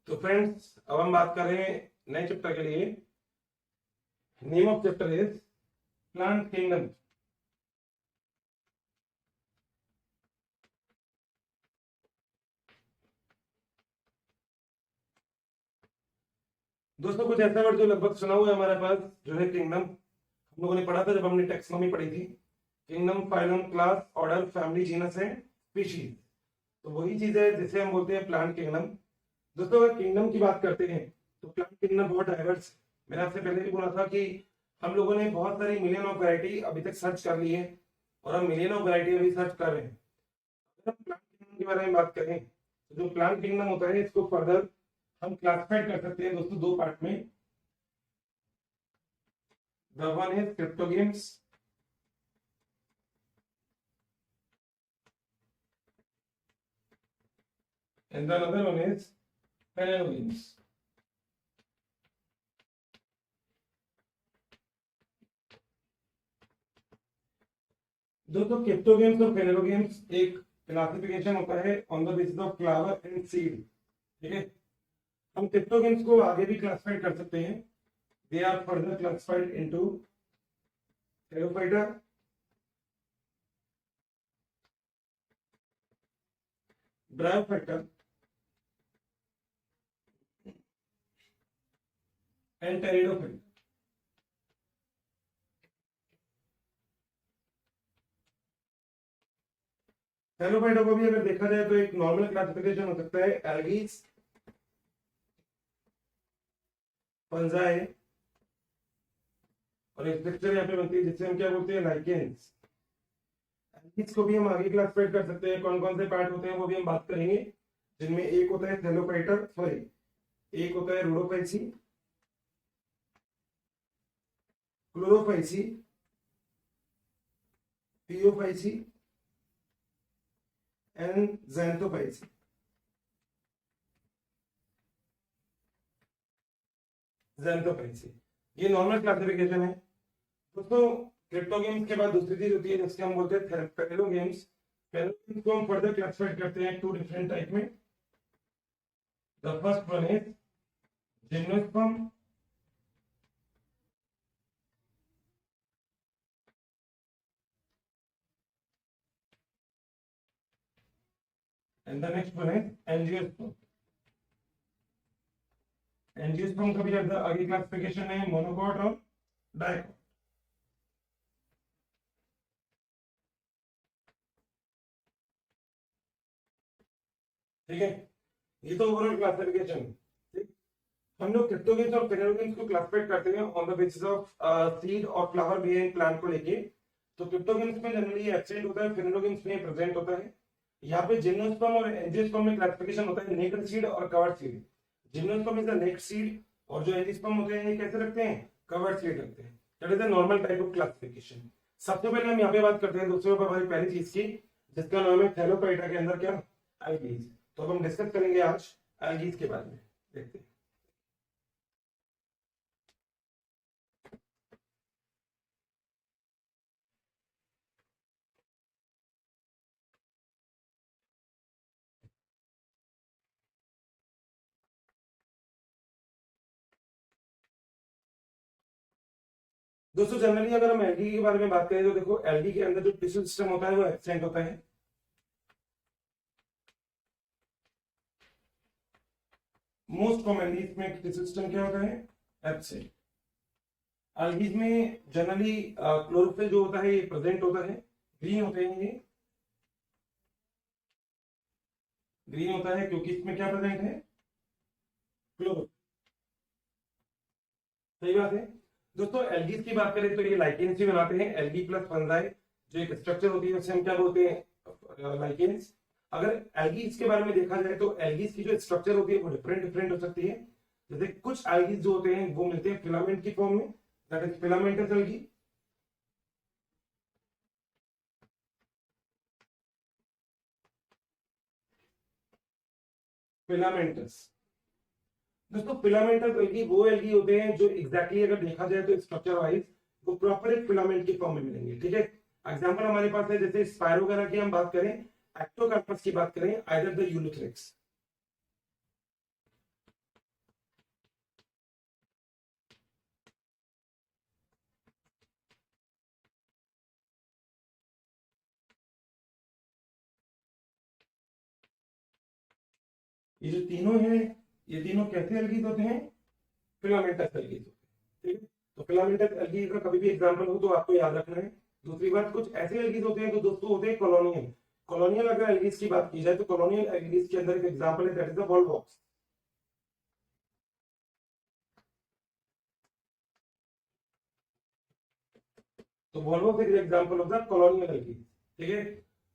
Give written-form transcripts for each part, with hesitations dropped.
तो फ्रेंड्स, अब हम बात कर रहे हैं नए चैप्टर के लिए। Name of chapter is plant kingdom. दोस्तों, कुछ ऐसा वर्ड जो लगभग सुना हुआ है हमारे पास, जो है किंगडम। हम लोगों ने पढ़ा था जब हमने टैक्सोनॉमी पढ़ी थी। Kingdom, phylum, class, order, family, genus and species. तो वही चीज है जिसे हम बोलते हैं प्लांट किंगडम। दोस्तों, अगर किंगडम की बात करते हैं तो प्लांट किंगडम बहुत डाइवर्स है। मैंने आपसे पहले भी बोला था कि हम लोगों ने बहुत सारी मिलियन ऑफ वैरायटी अभी तक सर्च कर ली है, और हम मिलियन ऑफ वैरायटी अभी सर्च कर रहे हैं। अगर हम प्लांट किंगडम के बारे में बात करें तो जो प्लांट किंगडम होता है, इसको फर्दर हम क्लासिफाइड कर सकते हैं दोस्तों दो पार्ट में। The one is cryptogams and the other one is phenanogames. दोस्तों, क्रिप्टोगेम्स और फेनेरोगेम्स एक क्लासिफिकेशन होता है on the basis of flower and seed. ठीक है, हम क्रिप्टोगेम्स को आगे भी क्लासिफाइड कर सकते हैं। They are further classified into thallophyta, bryophyta and pteridophyta. Thallophyta को भी अगर देखा जाए तो एक नॉर्मल क्लासिफिकेशन हो सकता है एल्गीज, फंजाई, और एक स्ट्रक्चर यहाँ पे बनती है जिससे हम क्या बोलते हैं, लाइकेंस। एल्गीज को भी हम आगे क्लासिफाइड कर सकते हैं। कौन कौन से पार्ट होते हैं वो भी हम बात करेंगे, जिनमें एक होता है थेलोफाइटा, सॉरी एक होता है रोडोफाइसी, क्लोरोफाइसी, थियोफाइसी एंड ज़ैंथोफाइसी। ज़ैंथोफाइसी, ये नॉर्मल क्लासिफिकेशन है। दोस्तों, क्रिप्टोगेम्स के बाद दूसरी चीज होती है जिसके हम बोलते हैं फेनेरोगेम्स। फेनेरोगेम्स को हम फर्दर क्लासिफाइड करते हैं टू डिफरेंट टाइप में। The first one is gymnosperm and the next one is angiosperm. Angiosperm का भी आगे क्लासिफिकेशन है मोनोकॉट और डाइकॉट। ठीक है, ये तो ओवरऑल क्लासिफिकेशन। ठीक, हम लोग क्रिप्टोगेम्स और फेनेरोगेम्स को क्लासिफाइड करते हैं on the basis of seed और फ्लावर बिहेवियर प्लांट को लेके। तो क्रिप्टोगेम्स में जनरली एब्सेंट होता है, फेनेरोगेम्स में प्रेजेंट होता है। यहाँ पे जिम्नोस्पर्म और एंजियोस्पर्म में क्लासिफिकेशन होता है नेक्ड सीड और covered seed. Gymnosperm is the naked seed, और जो एंजियोस्पर्म होते हैं ये कैसे रखते हैं, कवर्ड सीड रखते हैं। That is the normal type of classification. सबसे पहले हम यहाँ पे बात करते हैं दोस्तों पर हमारी पहली चीज की, जिसका नाम है थैलोफाइटा के अंदर क्या, एल्गीज। तो हम डिस्कस करेंगे आज एल्गीज के बारे में। देखते हैं। दोस्तों, जनरली अगर हम एल्गी के बारे में बात करें तो देखो, एल्गी के अंदर जो टिश्यू सिस्टम होता है वो एब्सेंट होता है। मोस्ट कॉमनली इसमें टिश्यू सिस्टम क्या होता है, एब्सेंट। एल्गीज में जनरली क्लोरोफिल जो होता है ये प्रेजेंट होता है। ग्रीन होते हैं ये, ग्रीन होता है क्योंकि इसमें क्या प्रेजेंट है, क्लोरोफिल। सही बात है। दोस्तों, एल्गीज की बात करें तो ये लाइकेंस भी बनाते हैं। एल्गी प्लस फंजाई जो एक स्ट्रक्चर होती है उसे हम क्या बोलते हैं, लाइकेंस। अगर एल्गीज के बारे में देखा जाए तो एल्गीज की जो स्ट्रक्चर होती है वो डिफरेंट डिफरेंट हो सकती है। जैसे कुछ एल्गीज जो होते हैं वो मिलते हैं फिलामेंट की फॉर्म में, that is filamentous algae. Filamentous. दोस्तों, फिलामेंटस एल्गी वो एल्गी होते हैं जो एग्जैक्टली अगर देखा जाए तो स्ट्रक्चर वाइज वो प्रॉपर एक फिलामेंट की फॉर्म में मिलेंगे। ठीक है, एग्जांपल हमारे पास है, जैसे स्पायरो वगैरह की हम बात करें, एक्टोकार्पस की बात करें, आइदर द यूलोथ्रिक्स। ये जो तीनों हैं, ये तीनों कैसे एल्गीज होते हैं? फिलामेंटस एल्गीज होते हैं। ठीक है, तो फिलामेंटस एल्गीज का कभी भी एग्जांपल हो तो आपको याद रखना है। दूसरी बात, कुछ ऐसे एल्गीज होते हैं तो दोस्तों होते हैं कॉलोनियल। कॉलोनियल अगर एल्गीज की बात की जाए तो कॉलोनियल एल्गीज के अंदर एक एग्जांपल है, दैट इज द वॉल्वॉक्स। तो वॉल्वॉक्स एक example of the colonial algae. ठीक है,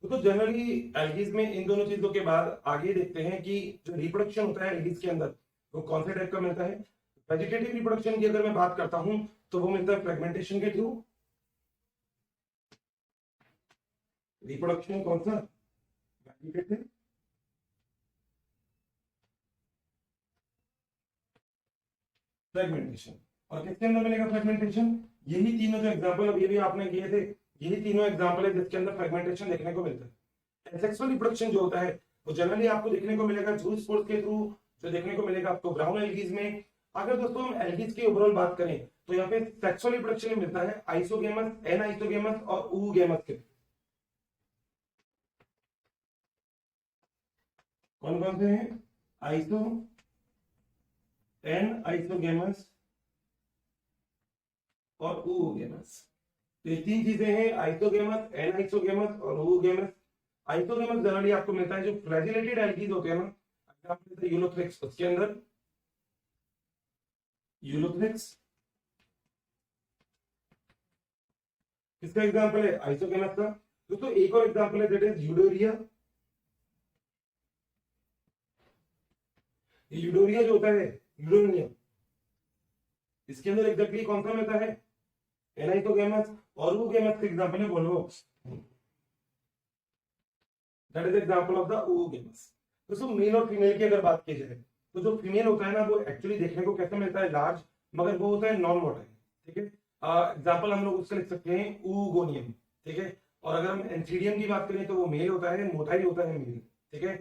तो जनरली एल्गीज में इन दोनों चीजों के बाद आगे देखते हैं कि जो रिप्रोडक्शन होता है एल्गीज के अंदर वो कौन से टाइप का मिलता है। वेजिटेटिव रिप्रोडक्शन की अगर मैं बात करता हूं तो वो मिलता है फ्रेगमेंटेशन के थ्रू। रिप्रोडक्शन कौन सा? Vegetative, fragmentation. और किसके अंदर मिलेगा फ्रेगमेंटेशन? यही तीनों जो एग्जांपल अभी भी आपने किए थे, यही तीनों एग्जांपल है जिसके अंदर फ्रेगमेंटेशन देखने को मिलता है। एसेक्सुअल रिप्रोडक्शन जो होता है वो जनरली आपको देखने को मिलेगा जूल स्पोर्स के थ्रू, जो देखने को मिलेगा आपको ब्राउन एल्गीज में। अगर दोस्तों हम एल्गीज की ओवरऑल बात करें तो यहाँ पे सेक्सुअल रिप्रोडक्शन मिलता है आइसोगेमस, एन आइसोगेमस और oogemus के। कौन कौन से हैं? आइसो, एन आइसोगेमस और oogemus। तो ये तीन चीजें हैं, आइसोगेमस, एन आइसोगेमस और oogemus। आइसोगेमस जनरली आपको मिलता है जो फ्लैजिलेटेड एल्गीज होते हैं ना, एग्जांपल यूलोथ्रिक्स, उसके अंदर यूलोथ्रिक्स किसका एग्जांपल है? आइसोगेमस का। दोस्तों एक और एग्जांपल है दैट इज यूडोरिया। यूडोरिया जो होता है, यूडोरियम, इसके अंदर एग्जैक्टली कौन सा मिलता है? एनाइसोगेमस। और oogemus का एग्जांपल है volvox, that is example of the oogemus। दोस्तों मेल और फीमेल की अगर बात की जाए तो जो फीमेल होता है ना वो एक्चुअली देखने को कैसे मिलता है? लार्ज, मगर वो होता है नॉन मोटाइल। ठीक है, एग्जांपल हम लोग उसका लिख सकते हैं oogoनियम। ठीक है, और अगर हम एंथीडियम की बात करें तो वो मेल होता है, मोटाइल होता है मेल। ठीक है,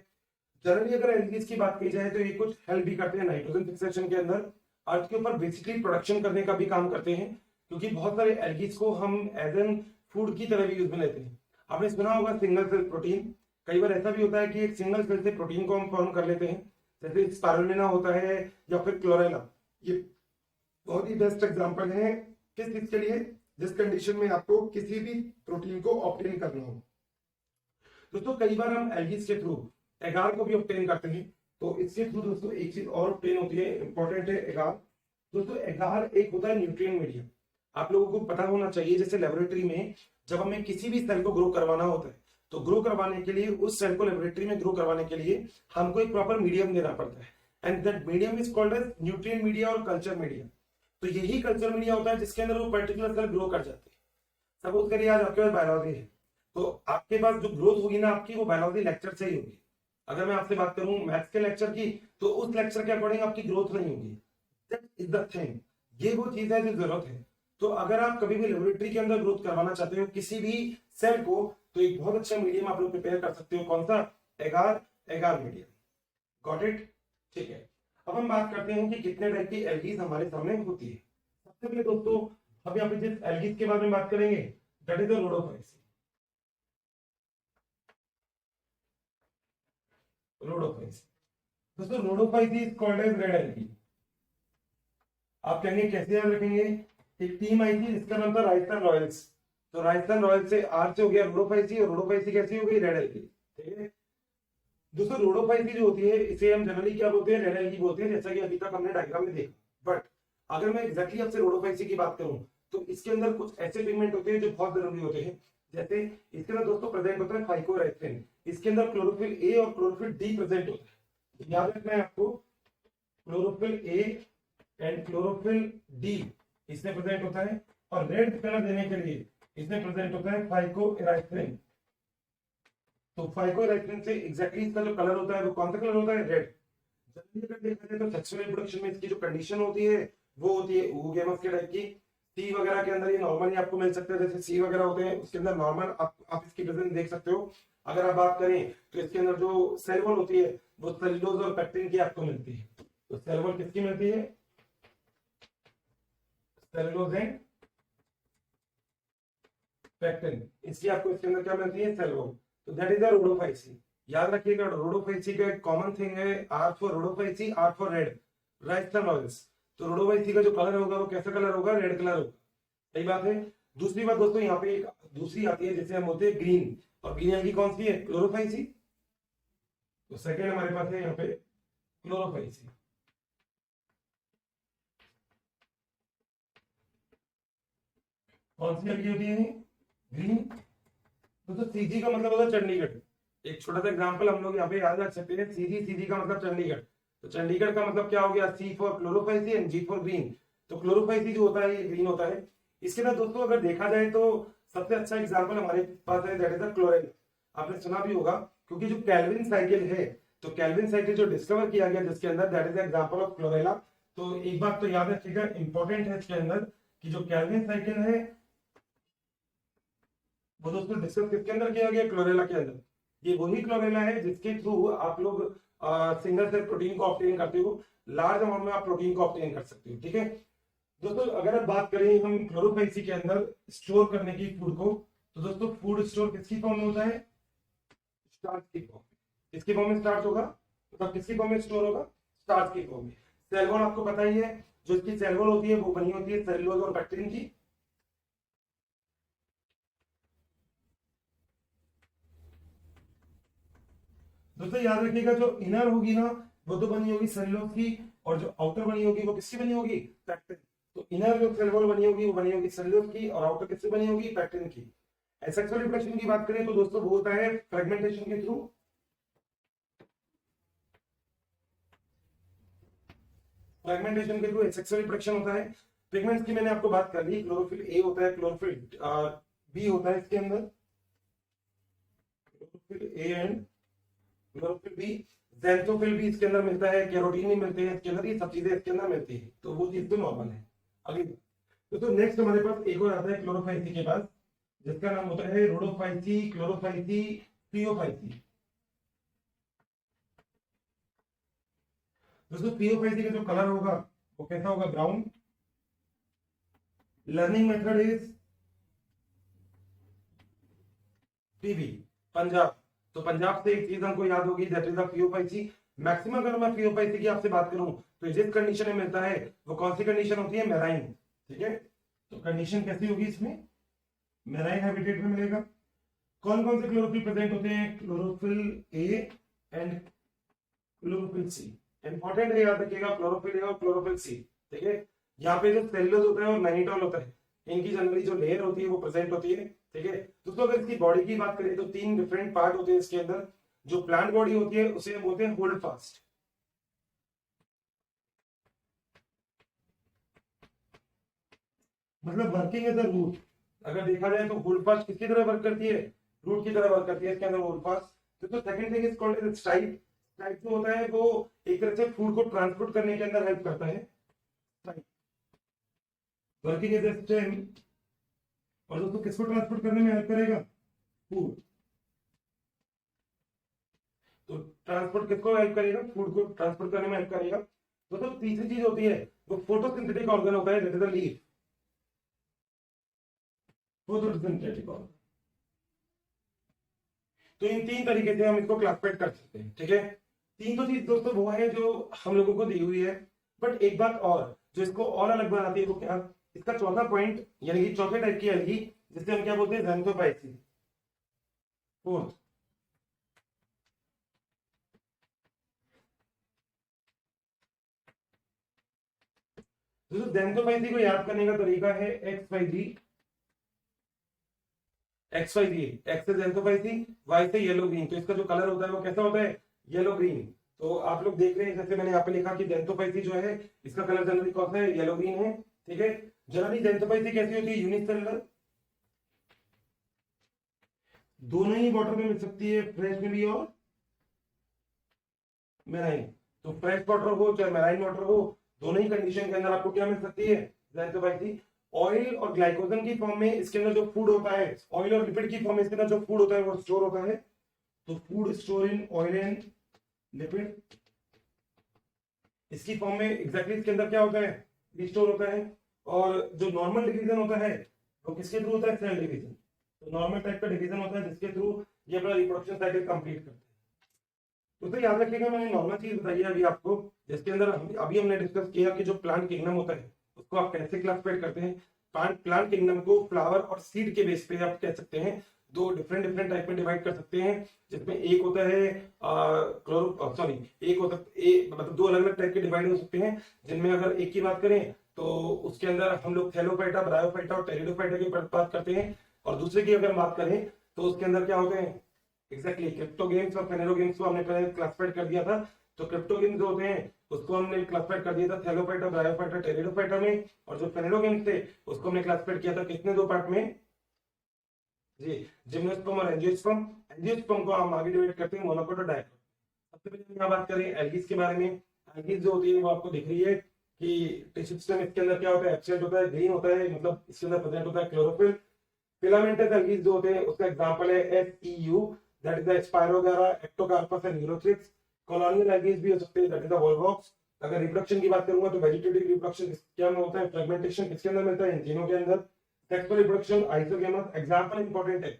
जनरली अगर एल्गीज की बात की जाए तो ये कुछ हेल्प भी करते हैं नाइट्रोजन फिक्सेशन के अंदर, अर्थ के ऊपर बेसिकली प्रोडक्शन करने का भी काम करते हैं, क्योंकि बहुत सारे एल्गीज को हम एज एन फूड की तरह भी यूज में लेते हैं। आपने सुना होगा सिंगल सेल प्रोटीन। कई बार ऐसा भी होता है कि एक सिंगल सेल से प्रोटीन को हम फॉर्म कर लेते हैं, जैसे स्पारुलिना होता है या फिर क्लोरेला। ये बहुत ही बेस्ट एग्जांपल है किस चीज के लिए? जिस कंडीशन में आपको किसी भी प्रोटीन को ऑब्टेन करना हो। दोस्तों कई बार हम एल्गीज के थ्रू एगार को भी ऑब्टेन करते हैं, तो इसके थ्रू दोस्तों एक चीज और ऑब्टेन होती है, इंपॉर्टेंट है एगार। दोस्तों एगार एक होता है न्यूट्रिएंट मीडियम। आप लोगों को पता होना चाहिए, जैसे लेबोरेटरी में जब हमें किसी भी सेल को ग्रो करवाना होता है तो ग्रो करवाने के लिए, उस सेल को लेबोरेटरी में ग्रो करवाने के लिए हमको एक प्रॉपर मीडियम देना पड़ता है, and that medium is called as nutrient media और कल्चर मीडिया। तो यही कल्चर मीडिया होता है जिसके अंदर वो पर्टिकुलर सेल ग्रो कर जाते हैं। सपोज करिए आज आपके पास बायोलॉजी है, तो आपके पास जो ग्रोथ होगी ना आपकी, वो बायोलॉजी लेक्चर से ही होगी। अगर मैं आपसे बात करूं मैथ्स के लेक्चर की, तो उस लेक्चर के अकॉर्डिंग आपकी ग्रोथ नहीं होगी। दैट इज द थिंग, ये वो चीज है जो जरूरत है। तो अगर आप कभी भी लेबोरेटरी के अंदर ग्रोथ करवाना चाहते हो किसी भी सेल को, तो एक बहुत अच्छा मीडियम आप लोग प्रिपेयर कर सकते हो। कौन सा? एगार, एगार मीडियम। Got it? ठीक है, अब हम बात करते हैं कि कितने टाइप की एल्गीज हमारे सामने होती है। सबसे पहले दोस्तों अब यहाँ पे जिस एल्गीज के बारे में बात करेंगे that is the rhodophyceae. Rhodophyceae, दोस्तों rhodophyceae is called as red algae. आप कहेंगे कैसे याद रखेंगे? एक टीम आई थी जिसका नाम था राजस्थान रॉयल्स, तो राजस्थान रॉयल्स से आर से हो गया रोडोफाइसी, और रोडोफाइसी कैसी हो गई? Red algae. ठीक है, दोस्तों रोडोफाइसी जो होती है इसे हम जनरली क्या बोलते हैं? रेड एल्गी बोलते हैं, जैसा कि अभी तक हमने डायग्राम में देखा। बट अगर मैं एग्जैक्टली आपसे रोडोफाइसी की बात करूं तो इसके अंदर कुछ ऐसे पिगमेंट होते हैं जो बहुत जरूरी होते हैं। जैसे इसके अंदर दोस्तों प्रेजेंट होता है फाइकोराइसिन, इसके अंदर क्लोरोफिल ए और क्लोरोफिल डी प्रेजेंट होता है। तो याद रखना है आपको, chlorophyll a and chlorophyll D इसमें प्रेजेंट होता है, और रेड कलर देने के लिए इसमें प्रेजेंट होता है फाइकोराइसिन। तो फाइकोराइसिन से एग्जैक्टली इसका जो कलर होता है वो कौन सा कलर होता है? रेड। जनरली अगर देखा जाए तो सेक्सुअल रिप्रोडक्शन में इसकी जो कंडीशन होती है वो होती है oogemus के टाइप की। सी वगैरह के अंदर ये नॉर्मली आपको मिल सकता है, जैसे सी वगैरह होते हैं उसके अंदर नॉर्मल आप इसकी प्रेजेंस देख सकते हो। अगर आप बात करें तो इसके अंदर जो सेल वॉल होती है वो सेलुलोज और पेक्टिन की आपको मिलती है। तो सेल वॉल किसकी मिलती है? सेलुलोज एंड पेक्टिन, इसकी आपको इसके अंदर क्या मिलती है? Cell wall. तो दैट इज द रोडोफाइसी। याद रखिएगा रोडोफाइसी का एक कॉमन थिंग है, R for rhodophyceae, R for red, राइस्थन ऑयल्स। तो रोडोफाइसी का जो कलर होगा वो कैसा कलर होगा, रेड कलर होगा। सही बात है। दूसरी बात दोस्तों यहाँ पे एक दूसरी आती है जिसे हम बोलते हैं ग्रीन, और ग्रीन एल्गी कौन सी है, क्लोरोफाइसी। तो सेकेंड हमारे पास है यहाँ पे क्लोरोफाइसी। कौन सी एल्गी होती है, ग्रीन। तो सीजी का मतलब होता है चंडीगढ़। एक छोटा सा एग्जांपल हम लोग यहाँ पे याद रख सकते हैं, सीजी, सीजी का मतलब चंडीगढ़। तो चंडीगढ़ का मतलब क्या हो गया, C for chlorophyceae and G for green. तो क्लोरोफाइसी जो होता है ये ग्रीन होता है। इसके बाद दोस्तों अगर देखा जाए तो सबसे अच्छा एग्जांपल हमारे पास है, दैट इज द क्लोरेला। आपने सुना भी होगा, क्योंकि जो कैल्विन साइकिल है, तो कैल्विन साइकिल जो डिस्कवर किया गया जिसके अंदर, that is example of chlorella. तो एक बात तो याद रखिएगा, इंपॉर्टेंट है इसके अंदर, कि जो कैल्विन साइकिल है वो दोस्तों डिस्कस किसके अंदर किया गया, क्लोरेला के अंदर। ये वही क्लोरेला है जिसके थ्रू आप लोग सिंगल सेल प्रोटीन को ऑब्टेन करते हो, लार्ज अमाउंट में आप प्रोटीन को ऑब्टेन कर सकते हो। ठीक है दोस्तों, अगर आप बात करें हम क्लोरोफाइसी के अंदर स्टोर करने की फूड को, तो दोस्तों फूड स्टोर किसकी फॉर्म में होता है, स्टार्च की फॉर्म में। किसकी फॉर्म में स्टार्च होगा, मतलब किसकी फॉर्म में स्टोर होगा, स्टार्च की फॉर्म में। सेल वॉल आपको पता ही है, जो इसकी सेल वॉल होती है वो बनी होती है सेलुलोज और पैक्टिन की। दोस्तों याद रखिएगा, जो इनर होगी ना वो तो बनी होगी सेलुलोज की, और जो आउटर बनी होगी वो किसकी बनी होगी, पैक्टिन। तो इनर जो सेल वॉल बनी होगी वो बनी होगी सेलुलोज की, और आउटर किससे बनी होगी, पैक्टिन की। सेक्सुअल रिप्रोडक्शन की बात करें तो दोस्तों वो होता है फ्रेगमेंटेशन के थ्रू। फ्रेगमेंटेशन के थ्रू सेक्सुअल रिप्रोडक्शन होता है। पिगमेंट्स की मैंने आपको बात कर ली, क्लोरोफिल ए होता है, क्लोरोफिल बी होता है इसके अंदर, chlorophyll a and chlorophyll b. Xanthophyll भी इसके अंदर मिलता है, कैरोटीन भी मिलते हैं इसके अंदर, ये सब चीजें इसके अंदर मिलती है, तो वो चीज तो नॉर्मल है। अगली तो नेक्स्ट हमारे पास एक और आता है क्लोरोफाइसी के पास, जिसका नाम होता है रोडोफाइसी, क्लोरोफाइसी, पियोफाइसी। दोस्तों पियोफाइसी का जो कलर होगा वो कैसा होगा, brown. Learning method is PB, Punjab. तो पंजाब से एक चीज हमको याद होगी, that is the phaeophyceae. Maximum अगर मैं पियोफाइसी की आपसे बात करूं तो जिस कंडीशन में मिलता है वो कौन सी कंडीशन होती है, मेराइन। ठीक है, तो कंडीशन कैसी होगी इसमें, मेराइन हैबिटेट में मिलेगा। कौन कौन से क्लोरोफिल प्रेजेंट होते हैं, chlorophyll a and chlorophyll c. Important है, याद रखिएगा, क्लोरोफिल ए और क्लोरोफिल सी। ठीक है, यहाँ पे जो सेलुलोज होता है और मैनिटोल होता है, इनकी जनरली जो लेयर होती है वो प्रेजेंट होती है। ठीक है दोस्तों, अगर इसकी बॉडी की बात करें तो तीन डिफरेंट पार्ट होते हैं इसके अंदर। जो प्लांट बॉडी होती है उसे हम बोलते हैं होल्ड फास्ट। मतलब वर्किंग एज अ रूट। अगर देखा जाए तो होल्ड फास्ट किसकी तरह वर्क करती है, रूट की तरह वर्क करती है इसके अंदर होल्ड फास्ट। तो second thing is called as stripe. Stripe जो होता है वो एक तरह से फूड को ट्रांसपोर्ट करने के अंदर हेल्प करता है, वर्किंग एज ए स्टेम। और दोस्तों किसको ट्रांसपोर्ट करने में हेल्प करेगा, फूड। तो ट्रांसपोर्ट किसको हेल्प करेगा, फूड को ट्रांसपोर्ट करने में हेल्प करेगा। दोस्तों तीसरी चीज होती है वो फोटोसिंथेटिक ऑर्गन होता है, that is the leaf. Photosynthetic organ. तो इन तीन तरीके से हम इसको क्लासिफाइड कर सकते हैं। ठीक है, तीन तो चीज दोस्तों वो है जो हम लोगों को दी हुई है। बट एक बात और जो इसको और अलग बनाती है वो क्या, इसका चौथा पॉइंट, यानी कि चौथे टाइप की एल्गी जिसे हम क्या बोलते हैं, ज़ैंथोफाइसी। फोर्थ, दोस्तों ज़ैंथोफाइसी को याद करने का तरीका है एक्स वाई जी। एक्स वाई जी, एक्स से ज़ैंथोफाइसी, वाई से येलो ग्रीन। तो इसका जो कलर होता है वो कैसा होता है, येलो ग्रीन। तो आप लोग देख रहे हैं, जैसे मैंने यहाँ पे लिखा कि ज़ैंथोफाइसी जो है इसका कलर जनरली कौन सा है, येलो ग्रीन है। ठीक है, जनरली ज़ैंथोफाइसी कैसी होती है, यूनिसेलुलर, दोनों ही वाटर में मिल सकती है, फ्रेश में भी और मेराइन। तो फ्रेश वाटर हो चाहे मेराइन वाटर हो, दोनों ही कंडीशन के अंदर आपको क्या मिल सकती है, ज़ैंथोफाइसी। ऑयल और ग्लाइकोजन की फॉर्म में इसके अंदर जो फूड होता है, ऑयल और लिपिड की फॉर्म में इसके अंदर जो फूड होता है वो स्टोर होता है। तो food store in oil and lipid, इसकी फॉर्म में एग्जैक्टली इसके अंदर क्या होता है, स्टोर होता है। और जो नॉर्मल डिवीजन होता है वो किसके थ्रू होता है, सेल डिवीजन। तो नॉर्मल टाइप का डिवीजन होता है जिसके थ्रू ये अपना रिप्रोडक्शन साइकिल कंप्लीट करते हैं। तो सर याद रखिएगा, मैंने नॉर्मल चीज बताई है अभी आपको, जिसके अंदर अभी हमने डिस्कस किया कि जो प्लांट किंगडम होता है उसको आप कैसे क्लासिफाइड करते हैं। प्लांट किंगडम को फ्लावर और सीड के बेस पे आप कह सकते हैं दो डिफरेंट डिफरेंट टाइप में डिवाइड कर सकते हैं, जिसमें एक होता है क्लोरो सॉरी एक होता मतलब दो अलग अलग टाइप के डिवाइड हो सकते हैं, जिनमें अगर एक की बात करें तो उसके अंदर हम लोग थैलोफाइटा, ब्रायोफाइटा और टेरिडोफाइटा की बात करते हैं, और दूसरे की अगर बात करें तो उसके अंदर क्या होते हैं एग्जैक्टली क्रिप्टो गेम्स और फेनेरो गेम्स को हमने पहले क्लासिफाइड कर दिया था। तो क्रिप्टो गेम्स जो होते हैं उसको हमने क्लासिफाइड कर दिया था थैलोफाइटा, ब्रायोफाइटा, टेरिडोफाइटा में, और जो फेनेरो गेम्स थे उसको हमने क्लासिफाइड किया था कितने दो पार्ट में जी, जिम्नोस्पर्म और एंजियोस्पर्म। एंजियोस्पर्म को हम आगे डिवाइड करते हैं मोनोकोट और डायकोट। सबसे पहले हम यहाँ बात करें एल्गीज के बारे में। एल्गीज जो होती है वो आपको दिख रही है कि टिश्यू सिस्टम इसके अंदर क्या होता है, एब्सेंट होता है, ग्रीन होता है, मतलब इसके अंदर प्रेजेंट होता है क्लोरोफिल। फिलामेंटस एल्गीज जो होते हैं उसका एग्जांपल है SEU, that is the spirogyra, ectocarpus and ulothrix. Colonial algae भी हो सकते हैं, दैट इज द वोल्वॉक्स। अगर रिप्रोडक्शन की बात करूंगा तो वेजिटेटिव रिप्रोडक्शन क्या में होता है, फ्रेगमेंटेशन किसके अंदर मिलता है, इन तीनों के अंदर। Sexual reproduction isogamous. Example important है,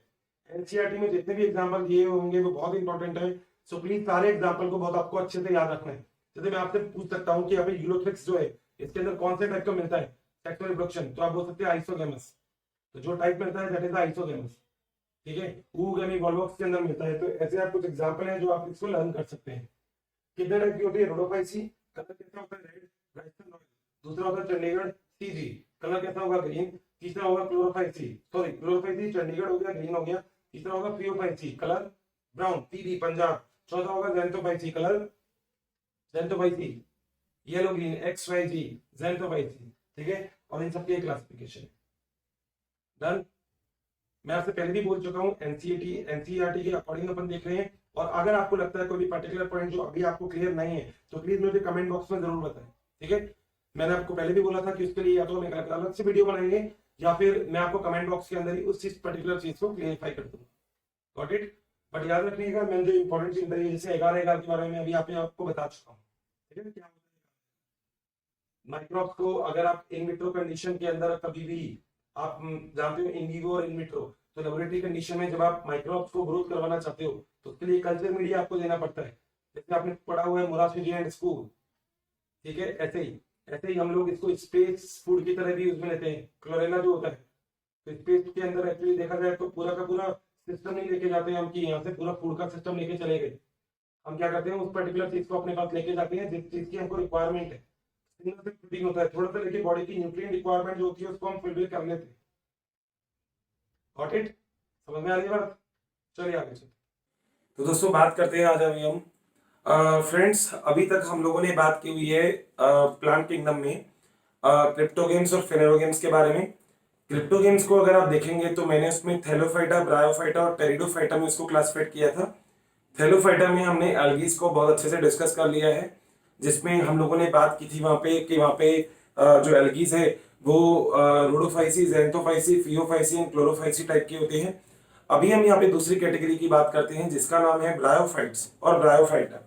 एनसीईआरटी में जितने भी एग्जांपल दिए होंगे वो बहुत इंपॉर्टेंट है, सो प्लीज सारे एग्जांपल को बहुत आपको अच्छे से याद रखना है। जैसे मैं आपसे पूछ सकता हूँ कि यहाँ पे यूलोथ्रिक्स जो है इसके अंदर कौन से टाइप का मिलता है सेक्सुअल रिप्रोडक्शन, तो आप बोल सकते हैं आइसोगेमस। तो जो टाइप मिलता है दैट इज आइसोगेमस, ठीक है, ऊगेमी वॉल्वॉक्स के अंदर मिलता है। तो ऐसे आप कुछ एग्जांपल हैं जो आप इसको लर्न कर सकते हैं। कितने टाइप की होती है रोडोफाइसी, कलर कैसा होता है रेड, राजस्थान रॉयल। दूसरा होता है चंडीगढ़ सीजी, कलर कैसा होगा ग्रीन। तीसरा होगा क्लोरोफाइसी, सॉरी क्लोरोफाइसी चंडीगढ़ हो गया, ग्रीन हो गया। तीसरा होगा phaeophyceae, colour brown, PB Punjab. चौथा होगा xanthophyceae, colour xanthophyceae yellow green, XYZ xanthophyceae, ठीक है। और इन सबके क्लासिफिकेशन डन। मैं आपसे पहले भी बोल चुका हूँ एनसीईआरटी के अकॉर्डिंग अपन देख रहे हैं, और अगर आपको लगता है कोई भी पर्टिकुलर पॉइंट जो अभी आपको क्लियर नहीं है तो प्लीज मुझे कमेंट बॉक्स में जरूर बताएं, ठीक है। मैंने आपको पहले भी बोला था कि उसके लिए या तो हम एक अलग से वीडियो बनाएंगे या फिर मैं आपको कमेंट बॉक्स के अंदर ही उस चीज पर्टिकुलर चीज को क्लियरिफाई कर दूंगा। Got it. बट याद रखिएगा मैंने जो इंपॉर्टेंट चीज बताई जैसे 11 के बारे में अभी आपको बता चुका हूँ, ठीक है। क्या माइक्रोब्स को अगर आप इन विट्रो कंडीशन के अंदर कभी भी आप जानते हो इन विवो और इन विट्रो, तो लेबोरेटरी कंडीशन में जब आप माइक्रोब्स को ग्रोथ करवाना चाहते हो तो उसके लिए कल्चर मीडिया आपको देना पड़ता है, जैसे आपने पढ़ा हुआ है मोरासजी एंड स्कूल, ठीक है। ऐसे ही हम लोग इसको स्पेस फूड की तरह भी उसमें लेते हैं, क्लोरेला जो होता है। तो स्पेस के अंदर एक्चुअली देखा जाए तो पूरा का पूरा सिस्टम नहीं लेके जाते हैं हम कि यहाँ से पूरा फूड का सिस्टम लेके चले गए। हम क्या करते हैं उस पर्टिकुलर चीज को अपने पास लेके जाते हैं जिस चीज की हमको रिक्वायरमेंट है। प्रोटीन होता है थोड़ा सा लेके बॉडी की न्यूट्रिएंट रिक्वायरमेंट जो होती है उसको हम फुलफिल कर लेते हैं। गॉट इट, समझ में आ रही बात। चलिए आगे चलते। तो दोस्तों बात करते हैं आज अभी हम फ्रेंड्स अभी तक हम लोगों ने बात की हुई है प्लांट किंगडम में क्रिप्टो गेम्स और फेनेरो गेम्स के बारे में। क्रिप्टो गेम्स को अगर आप देखेंगे तो मैंने उसमें थैलोफाइटा, ब्रायोफाइटा और टेरिडोफाइटा में इसको क्लासिफाइड किया था। थैलोफाइटा में हमने एल्गीज को बहुत अच्छे से डिस्कस कर लिया है, जिसमें हम लोगों ने बात की थी वहां पे कि वहां पे जो एल्गीज है वो rhodophyceae, xanthophyceae, phaeophyceae and chlorophyceae type की होती है। अभी हम यहाँ पे दूसरी कैटेगरी की बात करते हैं जिसका नाम है ब्रायोफाइट्स और ब्रायोफाइटा।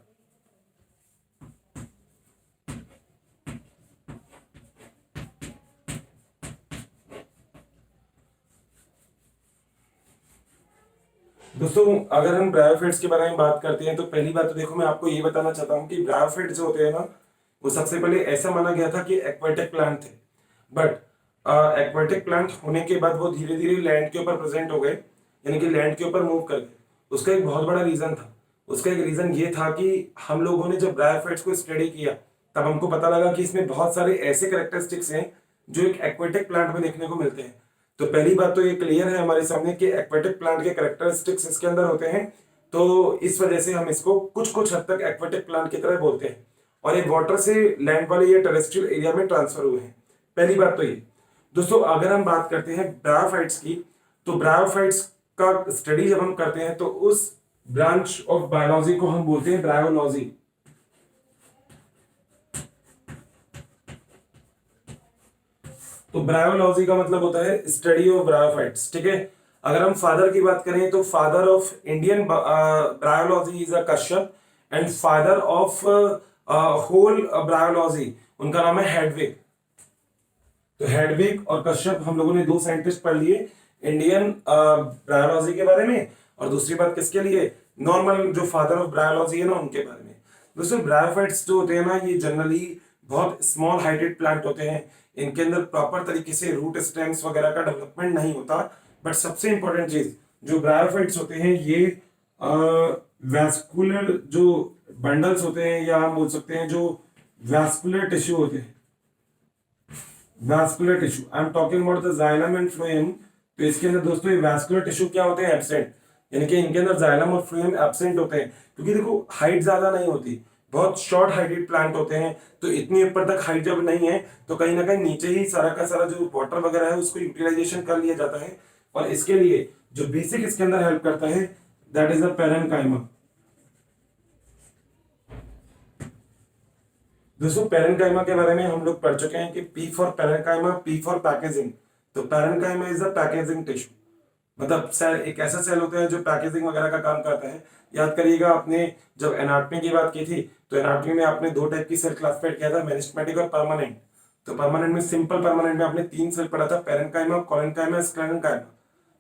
दोस्तों अगर हम ब्रायोफाइट्स के बारे में बात करते हैं तो पहली बात तो देखो मैं आपको ये बताना चाहता हूँ कि ब्रायोफाइट जो होते हैं ना वो सबसे पहले ऐसा माना गया था कि एक्वाटिक प्लांट थे, बट एक्वाटिक प्लांट होने के बाद वो धीरे धीरे लैंड के ऊपर प्रेजेंट हो गए, यानी कि लैंड के ऊपर मूव कर गए। उसका एक बहुत बड़ा रीजन था, उसका एक रीजन ये था कि हम लोगों ने जब ब्रायोफाइट्स को स्टडी किया तब हमको पता लगा कि इसमें बहुत सारे ऐसे कैरेक्टरिस्टिक्स हैं जो एक एक्वाटिक प्लांट में देखने को मिलते हैं। तो पहली बात तो ये क्लियर है हमारे सामने कि एक्वाटिक प्लांट के कैरेक्टरिस्टिक्स इसके अंदर होते हैं, तो इस वजह से हम इसको कुछ कुछ हद तक एक्वाटिक प्लांट की तरह बोलते हैं, और ये वाटर से लैंड वाले या टेरेस्ट्रियल एरिया में ट्रांसफर हुए हैं। पहली बात तो ये। दोस्तों अगर हम बात करते हैं ब्रायोफाइट्स की, तो ब्रायोफाइट्स का स्टडी जब हम करते हैं तो उस ब्रांच ऑफ बायोलॉजी को हम बोलते हैं ब्रायोलॉजी। तो ब्रायोलॉजी का मतलब होता है स्टडी ऑफ ब्रायोफाइट्स, ठीक है। अगर हम फादर की बात करें तो father of Indian bryology is a Kashyap, and father of whole bryology उनका नाम है हेडविग। तो हेडविग और कश्यप हम लोगों ने दो साइंटिस्ट पढ़ लिए इंडियन ब्रायोलॉजी के बारे में, और दूसरी बात किसके लिए, नॉर्मल जो फादर ऑफ ब्रायोलॉजी है ना उनके बारे में। दोस्तों ब्रायोफाइट्स जो होते हैं ना ये जनरली बहुत स्मॉल हाइटेड प्लांट होते हैं, इनके अंदर प्रॉपर तरीके से रूट स्टेम्स वगैरह का डेवलपमेंट नहीं होता। बट सबसे इंपॉर्टेंट चीज जो ब्रायोफाइट्स होते हैं ये वैस्कुलर जो बंडल्स होते हैं या हम बोल सकते हैं जो वैस्कुलर टिश्यू होते हैं, vascular tissue I am talking about the xylem and phloem. तो इसके अंदर दोस्तों ये वैस्कुलर टिश्यू क्या होते हैं, एब्सेंट, यानी कि इनके अंदर जाइलम और फ्लोएम एब्सेंट होते हैं, क्योंकि देखो हाइट ज्यादा नहीं होती, बहुत शॉर्ट हाइटेड प्लांट होते हैं, तो इतनी ऊपर तक हाइट जब नहीं है तो कहीं ना कहीं नीचे ही सारा का सारा जो वाटर वगैरह है उसको यूटिलाइजेशन कर लिया जाता है। और इसके लिए जो बेसिक इसके अंदर हेल्प करता है दैट इज द पैरेन्काइमा। दोस्तों पैरेन्काइमा के बारे में हम लोग पढ़ चुके हैं कि P for parenchyma, P for packaging. तो parenchyma is the packaging tissue, मतलब सेल एक ऐसा सेल होता है जो पैकेजिंग वगैरह का काम करता है। याद करिएगा आपने जब एनाटॉमी की बात की थी तो एनाटॉमी में आपने दो टाइप की सेल क्लासिफाइड किया था, मेरिस्टेमेटिक और परमानेंट। तो परमानेंट में, सिंपल परमानेंट में आपने तीन सेल पढ़ा था, पैरेन्काइमा, कोलेन्काइमा, स्क्लेरेन्काइमा।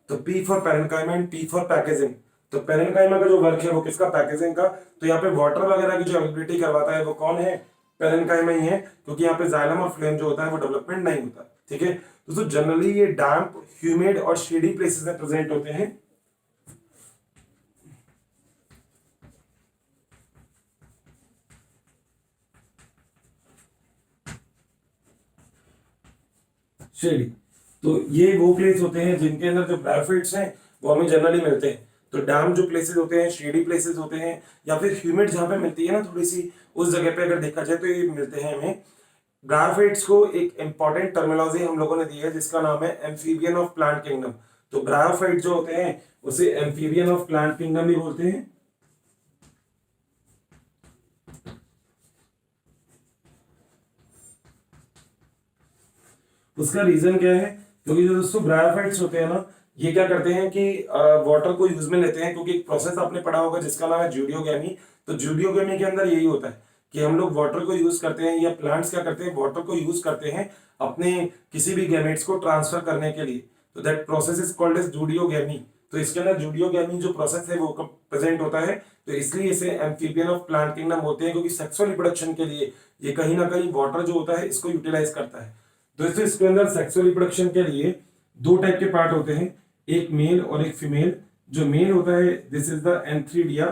तो P for parenchyma and P for packaging. तो पैरेन्काइमा का जो वर्क है वो किसका, पैकेजिंग का। तो यहाँ पे वाटर वगैरह की जो अवेलेबिलिटी करवाता है वो कौन है, पैरेन्काइमा ही है, क्योंकि यहाँ पे जाइलम और फ्लोएम जो होता है वो डेवलपमेंट नहीं होता। ठीक है दोस्तों, जनरली ये डैम्प, ह्यूमिड और शेडी प्लेसेस में प्रेजेंट होते हैं। शेडी, तो ये वो प्लेस होते हैं जिनके अंदर जो ब्रायोफाइट्स हैं वो हमें जनरली मिलते हैं। तो डैम जो प्लेसेस होते हैं, शेडी प्लेसेस होते हैं, या फिर ह्यूमिड जहां पे मिलती है ना थोड़ी सी, उस जगह पे अगर देखा जाए तो ये मिलते हैं हमें। ब्रायोफाइट्स को एक इंपॉर्टेंट टर्मिनोलॉजी हम लोगों ने दी है जिसका नाम है एम्फीबियन ऑफ प्लांट किंगडम। तो ब्रायोफाइट जो होते हैं उसे एम्फीबियन ऑफ प्लांट किंगडम भी बोलते हैं। उसका रीजन क्या है, क्योंकि जो दोस्तों ब्रायोफाइट्स होते हैं ना ये क्या करते हैं कि वाटर को यूज में लेते हैं, क्योंकि एक प्रोसेस आपने पढ़ा होगा जिसका नाम है जूडियोगेमी। तो जूडियोगेमी के अंदर यही होता है कि हम लोग वाटर को यूज करते हैं, या प्लांट्स क्या करते हैं, वाटर को यूज करते हैं अपने किसी भी गैमेट्स को ट्रांसफर करने के लिए। तो that process is called as zooidogamy. तो इसके अंदर जूडियोगेमी जो प्रोसेस है वो प्रेजेंट होता है, तो इसलिए इसे एम्फीबियन ऑफ प्लांट किंगडम होते हैं, क्योंकि सेक्सुअल रिप्रोडक्शन के लिए ये कहीं ना कहीं वाटर जो होता है इसको यूटिलाइज करता है। दोस्तों इसके अंदर सेक्सुअल रिप्रोडक्शन के लिए दो टाइप के पार्ट होते हैं, एक मेल और एक फीमेल। जो मेल होता है this is the antheridia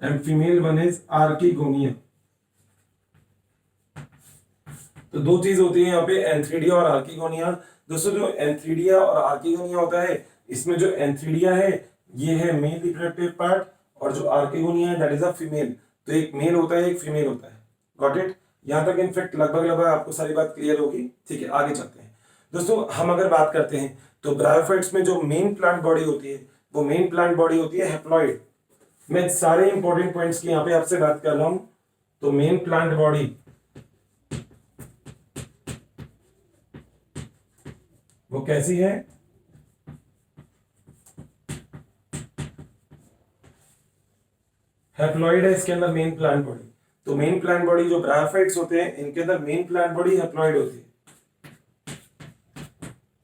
and female one is archegonia. तो दो चीज होती है यहाँ पे, एंथ्रीडिया और आर्किगोनिया। दोस्तों जो एंथ्रीडिया और आर्किगोनिया होता है, इसमें जो एंथ्रीडिया है ये है मेल रिप्रोडक्टिव पार्ट, और जो आर्किगोनिया है दैट इज अ फीमेल। तो एक मेल होता है एक फीमेल होता है। गॉट इट, यहां तक इनफेक्ट लगभग लगभग आपको सारी बात क्लियर होगी। ठीक है आगे चलते हैं। दोस्तों हम अगर बात करते हैं तो ब्रायोफाइट्स में जो मेन प्लांट बॉडी होती है वो मेन प्लांट बॉडी होती है हैप्लॉइड। मैं सारे इंपॉर्टेंट पॉइंट्स की यहाँ पे आपसे बात कर रहा हूं। तो मेन प्लांट बॉडी वो कैसी है, हैप्लॉइड है इसके अंदर मेन प्लांट बॉडी। तो मेन प्लांट बॉडी जो ब्रायोफाइट्स होते हैं इनके अंदर मेन प्लांट बॉडी हैप्लॉइड होती है।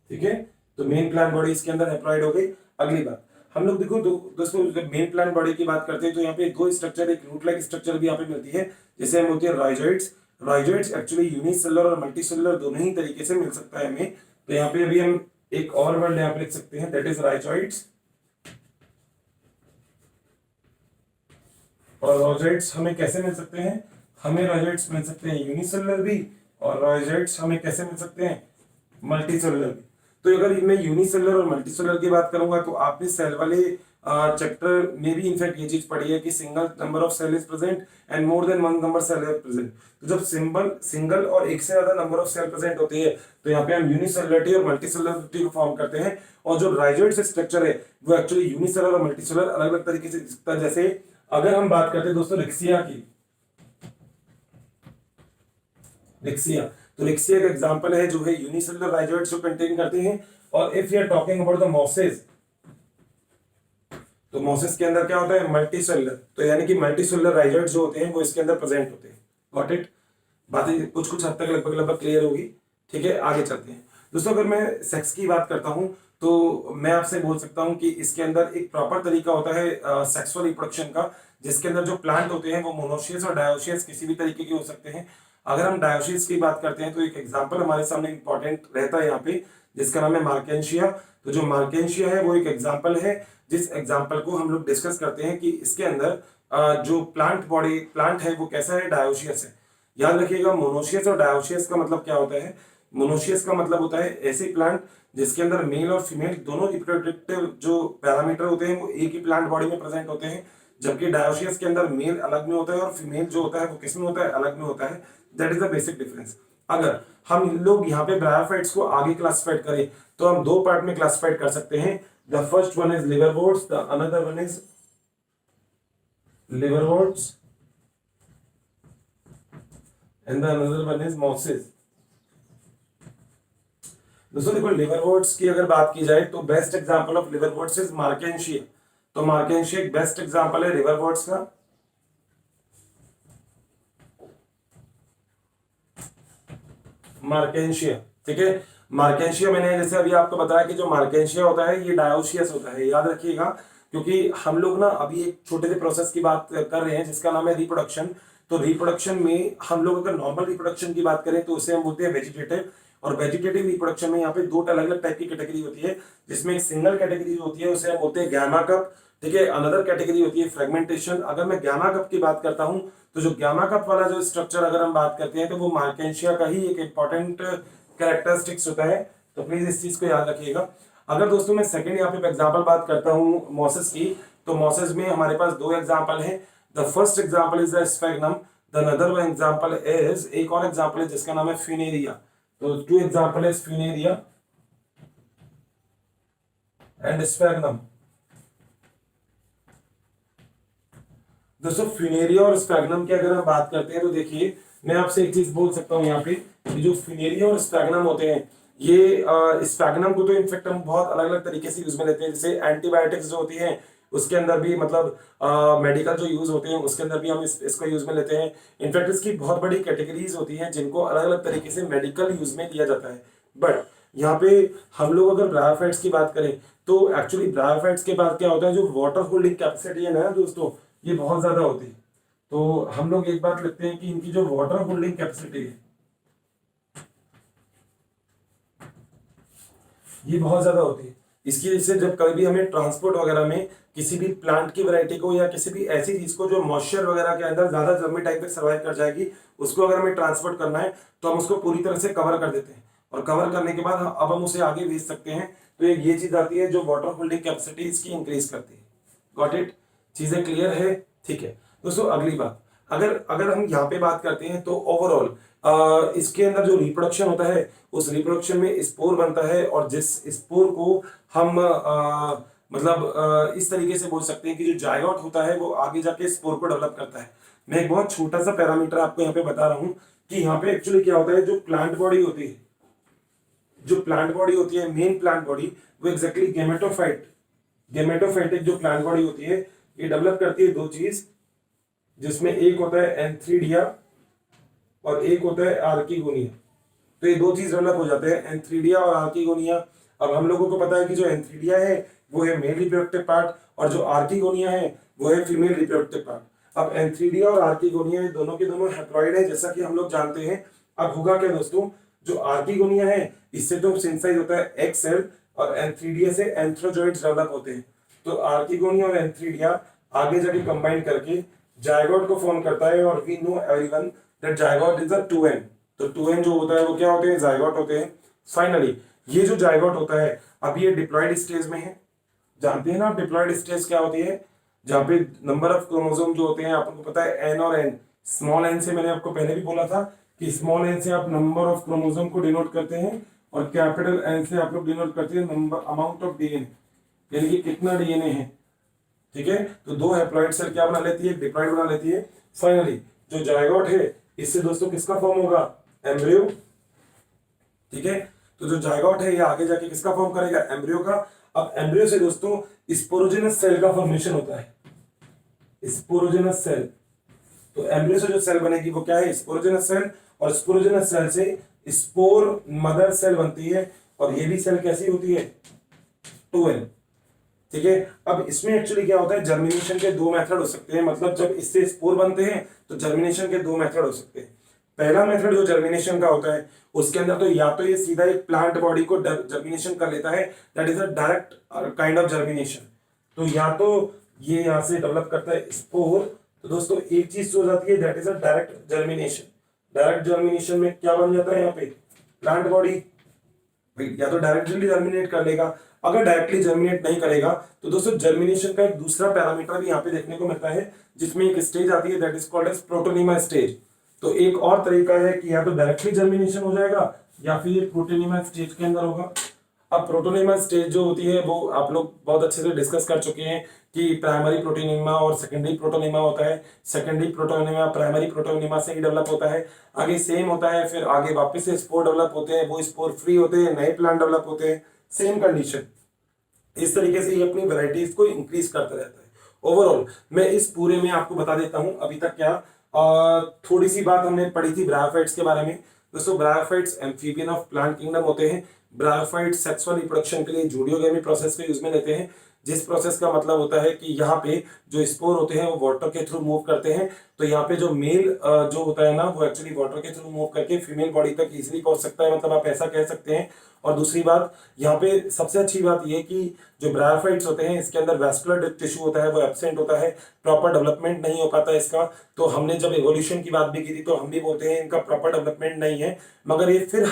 ठीक है, तो मेन प्लांट बॉडी इसके अंदर हैप्लॉइड हो गई। अगली बात हम लोग देखो दोस्तों जब मेन प्लांट बॉडी की बात करते हैं तो यहाँ पे दो स्ट्रक्चर, एक रूट लाइक स्ट्रक्चर भी यहाँ पे मिलती है जैसे हम होती है राइजोइड्स। राइजोइड्स एक्चुअली यूनिसेलुलर और मल्टीसेलुलर दोनों ही तरीके से मिल सकता है हमें। तो यहाँ पे अभी हम एक और वर्ड यहाँ पे लिख सकते हैं दैट इज राइजोइड्स। और राइजोइड्स हमें कैसे मिल सकते हैं, हमें राइजोइड्स मिल सकते हैं यूनिसेलुलर भी, और राइजोइड्स हमें कैसे मिल सकते हैं, मल्टीसेलुलर भी। तो अगर मैं यूनिसेलुलर और मल्टीसेलुलर की बात करूंगा तो आपने सेल वाले चैप्टर में भी इनफैक्ट ये चीज पढ़ी है कि single number of cell is present and more than one number cell is present. तो जब सिंगल और एक से ज्यादा नंबर ऑफ सेल प्रेजेंट होती है तो यहाँ पे हम यूनिसेलुलरिटी और मल्टीसेलुलरिटी को फॉर्म करते हैं। और जो राइजोइड स्ट्रक्चर है वो एक्चुअली यूनिसेलुलर और मल्टीसेलुलर अलग अलग तरीके से दिखता है। जैसे अगर हम बात करते हैं दोस्तों रिक्सिया की, रिक्सिया, तो रिक्सिया का एग्जांपल है जो है यूनिसेलुलर राइजोइड्स को कंटेन करते हैं। और if you are talking about the mosses, तो मोसेस के अंदर क्या होता है, मल्टीसेलुलर। तो यानी कि मल्टीसेलुलर राइजोइड्स जो होते हैं वो इसके अंदर प्रेजेंट होते हैं। गॉट इट, बातें कुछ कुछ हद तक लगभग लगभग क्लियर होगी। ठीक है आगे चलते हैं दोस्तों अगर मैं सेक्स की बात करता हूं तो मैं आपसे बोल सकता हूं कि इसके अंदर एक प्रॉपर तरीका होता है सेक्सुअल रिप्रोडक्शन का, जिसके अंदर जो प्लांट होते हैं वो मोनोशियस और डायोशियस किसी भी तरीके के हो सकते हैं। अगर हम डायोशियस की बात करते हैं तो एक एग्जाम्पल हमारे सामने इंपॉर्टेंट रहता है यहाँ पे, जिसका नाम है मार्केंशिया। तो जो मार्केंशिया है वो एक एग्जाम्पल है, जिस एग्जाम्पल को हम लोग डिस्कस करते हैं कि इसके अंदर जो प्लांट है वो कैसा है, डायोशियस है। याद रखिएगा मोनोशियस और डायोशियस का मतलब क्या होता है। मोनोशियस का मतलब होता है ऐसे प्लांट जिसके अंदर मेल और फीमेल दोनों रिप्रोडक्टिव जो पैरामीटर होते हैं वो एक ही प्लांट बॉडी में प्रेजेंट होते हैं, जबकि डायोशियस के अंदर मेल अलग में होता है और फीमेल जो होता है वो किस में होता है, अलग में होता है। That is the basic difference. अगर हम लोग यहाँ पे ब्रायोफाइट्स को आगे क्लासिफाइड करें तो हम दो पार्ट में क्लासिफाइड कर सकते हैं। The first one is liverworts, the another one is liverworts and the another one is mosses। दोस्तों देखो लिवरवोर्ट्स की अगर बात की जाए तो best example of liverworts is marchantia. तो मार्केंशिया एक बेस्ट एग्जांपल है लिवरवोर्ट्स का। मार्केंशिया, ठीक है। मार्केंशिया मैंने जैसे अभी आपको बताया कि जो मार्केंशिया होता है ये डायोशियस होता है, याद रखिएगा, क्योंकि हम लोग ना अभी एक छोटे से प्रोसेस की बात कर रहे हैं जिसका नाम है रिप्रोडक्शन। तो रिप्रोडक्शन में हम लोग अगर नॉर्मल रिप्रोडक्शन की बात करें तो उसे हम बोलते हैं वेजिटेटिव, और वेजिटेटिव रिप्रोडक्शन में यहाँ पे दो अलग अलग टाइप की कैटेगरी होती है, जिसमें एक सिंगल कैटेगरी होती है उसे हम बोलते हैं गैमा कप, ठीक है। अनदर कैटेगरी होती है फ्रेगमेंटेशन। अगर मैं गैमा कप की बात करता हूं तो जो गैमा कप वाला जो स्ट्रक्चर अगर हम बात करते हैं तो वो मार्केंशिया का ही एक इंपॉर्टेंट कैरेक्टरिस्टिक्स होता है। तो प्लीज इस चीज को याद रखिएगा। अगर दोस्तों मैं सेकंड यहाँ पे एग्जांपल बात करता हूँ मोसेस की, तो मोसेस में हमारे पास दो एग्जांपल हैं। The first example is the sphagnum, the another one example is, एक और एग्जांपल है जिसका नाम है फ्यूनेरिया। तो two example is Funaria and sphagnum. दोस्तों फ्यूनेरिया और स्फैग्नम की अगर हम बात करते हैं तो देखिए मैं आपसे एक चीज बोल सकता हूँ यहाँ पे कि जो फ्यूनेरिया और स्फैग्नम होते हैं ये स्फैग्नम को तो इनफेक्ट हम बहुत अलग अलग तरीके से यूज में लेते हैं, जैसे एंटीबायोटिक्स जो होती हैं उसके अंदर भी मतलब मेडिकल जो यूज होते हैं उसके अंदर भी हम इसको यूज में लेते हैं। इनफैक्ट इसकी बहुत बड़ी कैटेगरीज होती हैं जिनको अलग अलग तरीके से मेडिकल यूज में लिया जाता है। बट यहाँ पे हम लोग अगर ब्रायोफाइट्स की बात करें तो एक्चुअली ब्रायोफाइट्स के बाद क्या होता है, जो वाटर होल्डिंग कैपेसिटी है ना दोस्तों ये बहुत ज्यादा होती है। तो हम लोग एक बात लिखते हैं कि इनकी जो वाटर होल्डिंग कैपेसिटी है ये बहुत ज्यादा होती है। इसकी वजह से जब कभी भी हमें ट्रांसपोर्ट वगैरह में किसी भी प्लांट की वैरायटी को या किसी भी ऐसी चीज को जो मॉइस्चर वगैरह के अंदर ज्यादा लंबे टाइम तक सर्वाइव कर जाएगी उसको अगर हमें ट्रांसपोर्ट करना है तो हम उसको पूरी तरह से कवर कर देते हैं, और कवर करने के बाद अब हम उसे आगे भेज सकते हैं। तो ये चीज आती है जो वाटर होल्डिंग कैपेसिटी इसकी इंक्रीज करती है। Got it? चीजें क्लियर है? ठीक है दोस्तों, अगली बात अगर अगर हम यहाँ पे बात करते हैं तो ओवरऑल इसके अंदर जो रिप्रोडक्शन होता है उस रिप्रोडक्शन में स्पोर बनता है, और जिस स्पोर को हम मतलब इस तरीके से बोल सकते हैं कि जो जायगोट होता है वो आगे जाके स्पोर को डेवलप करता है। मैं एक बहुत छोटा सा पैरामीटर आपको यहाँ पे बता रहा हूँ कि यहाँ पे एक्चुअली क्या होता है, जो प्लांट बॉडी होती है, जो प्लांट बॉडी होती है मेन प्लांट बॉडी वो एग्जैक्टली गेमेटोफाइटिक जो प्लांट बॉडी होती है ये डेवलप करती है दो चीज, जिसमें एक होता है एंथ्रीडिया और एक होता है आर्किगोनिया। तो ये दो चीज डेवलप हो जाते हैं, एंथ्रीडिया और आर्किगोनिया। अब हम लोगों को पता है कि जो एंथ्रीडिया है वो है मेल रिप्रोडक्टिव पार्ट और जो आर्किगोनिया है वो है फीमेल रिप्रोडक्टिव पार्ट। अब एंथ्रीडिया और आर्किगोनिया दोनों के दोनों हैप्लॉइड है जैसा कि हम लोग जानते हैं। अब होगा क्या दोस्तों, जो आर्किगोनिया है इससे तो सिंथेसाइज होता है एग सेल और एंथ्रीडिया से एंथ्रोजोइड्स डेवलप होते हैं। तो आर्किगोनिया और एंथ्रीडिया आगे जाके कंबाइन करके जायगोट को फॉर्म करता है, और we know everyone that zygote is a 2n। तो 2n जो होता है वो क्या होते हैं, जायगोट होते हैं। फाइनली ये जो जायगोट होता है अभी ये डिप्लॉयड स्टेज में है। जानते हैं ना आप डिप्लॉयड स्टेज क्या होती है, जहाँ पे नंबर ऑफ क्रोमोसोम जो होते हैं आपको पता है n और n। स्मॉल n से मैंने आपको पहले भी बोला था कि स्मॉल n से आप नंबर ऑफ क्रोमोसोम को डिनोट करते हैं और कैपिटल N से आप लोग डिनोट करते हैं नंबर अमाउंट ऑफ डीएनए, यानी कि कितना डीएनए है। ठीक है, तो दो हैप्लॉइड सेल क्या बना लेती है, डिप्लॉयड बना लेती है। फाइनली जो जायगोट है इससे दोस्तों किसका फॉर्म होगा, एम्ब्रियो। ठीक है, तो जो जायगोट है ये आगे जाके किसका फॉर्म करेगा, एम्ब्रियो का। अब एम्ब्रियो से दोस्तों स्पोरोजेनस सेल का फॉर्मेशन होता है, स्पोरोजेनस सेल। तो एम्ब्रियो से जो सेल बनेगी वो क्या है, स्पोरोजेनस सेल, और स्पोरोजेनस सेल से स्पोर मदर सेल बनती है, और ये भी सेल कैसी होती है, 2n। ठीक है, अब इसमें एक्चुअली क्या होता है, जर्मिनेशन के दो मेथड हो सकते हैं, मतलब जब इससे स्पोर बनते हैं तो जर्मिनेशन के दो मेथड हो सकते हैं। पहला मेथड जो जर्मिनेशन का होता है उसके अंदर तो या तो ये सीधा एक प्लांट बॉडी को जर्मिनेशन कर लेता है, that is a direct kind of germination. तो या तो ये यहाँ से डेवलप करता है स्पोर, तो दोस्तों एक चीज हो जाती है that is a direct germination. Direct germination में क्या बन जाता है यहाँ पे, प्लांट बॉडी या तो डायरेक्टली जर्मिनेट कर लेगा। अगर डायरेक्टली जर्मिनेट नहीं करेगा तो दोस्तों जर्मिनेशन का एक दूसरा पैरामीटर भी यहाँ पे देखने को मिलता है, जिसमें एक स्टेज आती है that is called as protonema stage. तो एक और तरीका है कि या तो डायरेक्टली जर्मिनेशन हो जाएगा या फिर ये प्रोटोनिमा स्टेज के अंदर होगा। अब प्रोटोनिमा स्टेज जो होती है वो आप लोग बहुत अच्छे से डिस्कस कर चुके हैं कि प्राइमरी प्रोटोनिमा और सेकेंडरी प्रोटोनिमा होता है। सेकेंडरी प्रोटोनिमा प्राइमरी प्रोटोनिमा से ही डेवलप होता है, आगे सेम होता है, फिर आगे वापस से स्पोर डेवलप होते हैं, वो स्पोर फ्री होते हैं, नए प्लांट डेवलप होते हैं, सेम कंडीशन। इस तरीके से ये अपनी वैरायटीज को इंक्रीज करता रहता है। ओवरऑल मैं इस पूरे में आपको बता देता हूं अभी तक क्या थोड़ी सी बात हमने पढ़ी थी ब्रायोफाइट्स के बारे में। दोस्तों bryophytes amphibian of plant kingdom होते हैं। ब्रायोफाइट्स सेक्सुअल रिप्रोडक्शन के लिए जूडियोगेमी प्रोसेस को यूज में लेते हैं, जिस प्रोसेस का मतलब होता है कि यहाँ पे जो स्पोर होते हैं वो वाटर के थ्रू मूव करते हैं। तो यहाँ पे जो मेल जो होता है ना वो एक्चुअली वाटर के थ्रू मूव करके फीमेल बॉडी तक इजीली पहुंच सकता है, मतलब आप ऐसा कह सकते हैं। और दूसरी बात यहाँ पे सबसे अच्छी बात ये कि जो ब्रायोफाइट्स होते हैं इसके अंदर वैस्कुलर टिश्यू होता है वो एब्सेंट होता है, प्रॉपर डेवलपमेंट नहीं हो पाता इसका। तो हमने जब एवोल्यूशन की बात भी की थी तो हम भी बोलते हैं इनका प्रॉपर डेवलपमेंट नहीं है, मगर ये फिर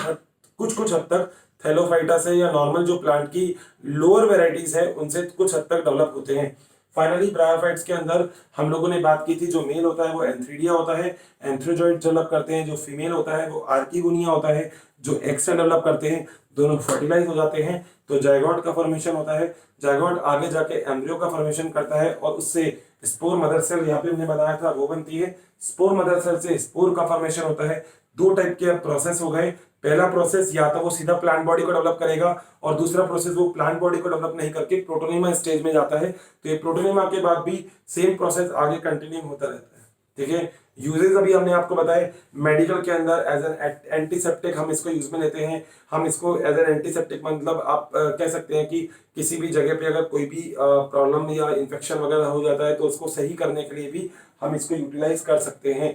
कुछ कुछ हद तक थैलोफाइटा से या नॉर्मल जो प्लांट की लोअर वेराइटीज है उनसे कुछ हद तक डेवलप होते हैं। फाइनली ब्रायोफाइट्स के अंदर हम लोगों ने बात की थी जो मेल होता है वो एंथ्रीडिया होता है, एंथ्रोजॉइड डेवलप करते हैं। जो फीमेल होता है वो आर्किगोनिया होता है, जो एक्स डेवलप करते हैं, दोनों फर्टिलाइज हो जाते हैं तो जायगोट का फॉर्मेशन होता है। जायगोट आगे जाके एम्ब्रियो का फॉर्मेशन करता है और उससे स्पोर मदर सेल यहाँ पे हमने बताया था वो बनती है। स्पोर मदर सेल से स्पोर का फॉर्मेशन होता है। दो टाइप के प्रोसेस हो गए, पहला प्रोसेस या तो वो सीधा प्लांट बॉडी को डेवलप करेगा और दूसरा प्रोसेस वो प्लांट बॉडी को डेवलप नहीं करके प्रोटोनिमा स्टेज में जाता है। तो ये प्रोटोनिमा के बाद भी सेम प्रोसेस आगे कंटिन्यू होता रहता है। ठीक है, यूजेस अभी हमने आपको बताए मेडिकल के अंदर एज एन एंटीसेप्टिक हम इसको यूज में लेते हैं। हम इसको एज एन एंटीसेप्टिक मतलब आप कह सकते हैं कि किसी भी जगह पे अगर कोई भी प्रॉब्लम या इन्फेक्शन वगैरह हो जाता है तो उसको सही करने के लिए भी हम इसको यूटिलाइज कर सकते हैं।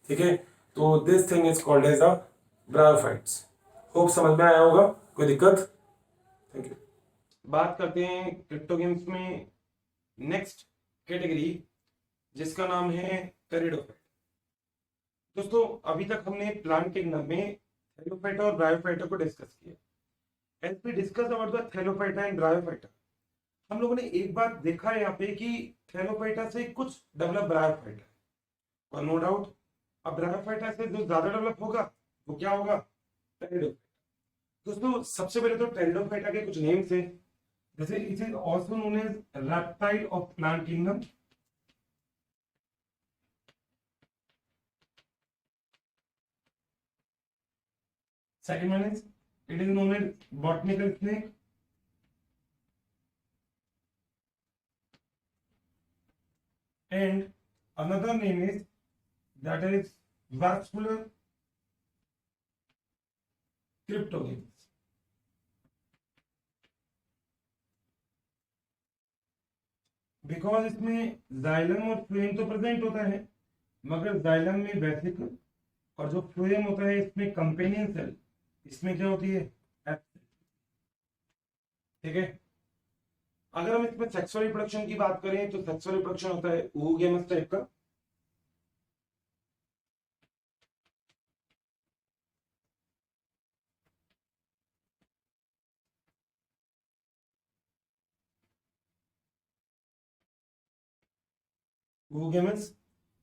ठीक है, तो this thing is called as a bryophytes. Hope समझ में आया होगा, कोई दिक्कत? Thank you. बात करते हैं क्रिप्टोगेम्स में नेक्स्ट कैटेगरी जिसका नाम है टेरिडोफाइट। दोस्तों अभी तक हमने प्लांट किंगडम में थैलोफाइटा और ब्रायोफाइटा को डिस्कस किया। As we discuss about the thallophyta and bryophyta, हम लोगों ने एक बात देखा है यहाँ पे कि थैलोफाइटा से कुछ डेवलप ब्रायोफाइटा और नो डाउट अब ब्रायोफाइटा से जो ज्यादा डेवलप होगा वो क्या होगा, टेरिडोफाइटा। दोस्तों सबसे पहले तो टेरिडोफाइटा के कुछ नेम्स हैं, जैसे it is also known as reptile of plant kingdom. Second one is it is known as botanical snake. And another name is that is vascular cryptogamous. Because इसमें जाइलम और फ्लोएम तो present होता है, मगर xylem में वेसिक और जो phloem होता है इसमें कंपेनियन सेल, इसमें क्या होती है एब्सेंट। ठीक है, अगर हम इसमें सेक्सुअल रिप्रोडक्शन की बात करें तो सेक्सुअल रिप्रोडक्शन होता है oogamous टाइप का। oogamous।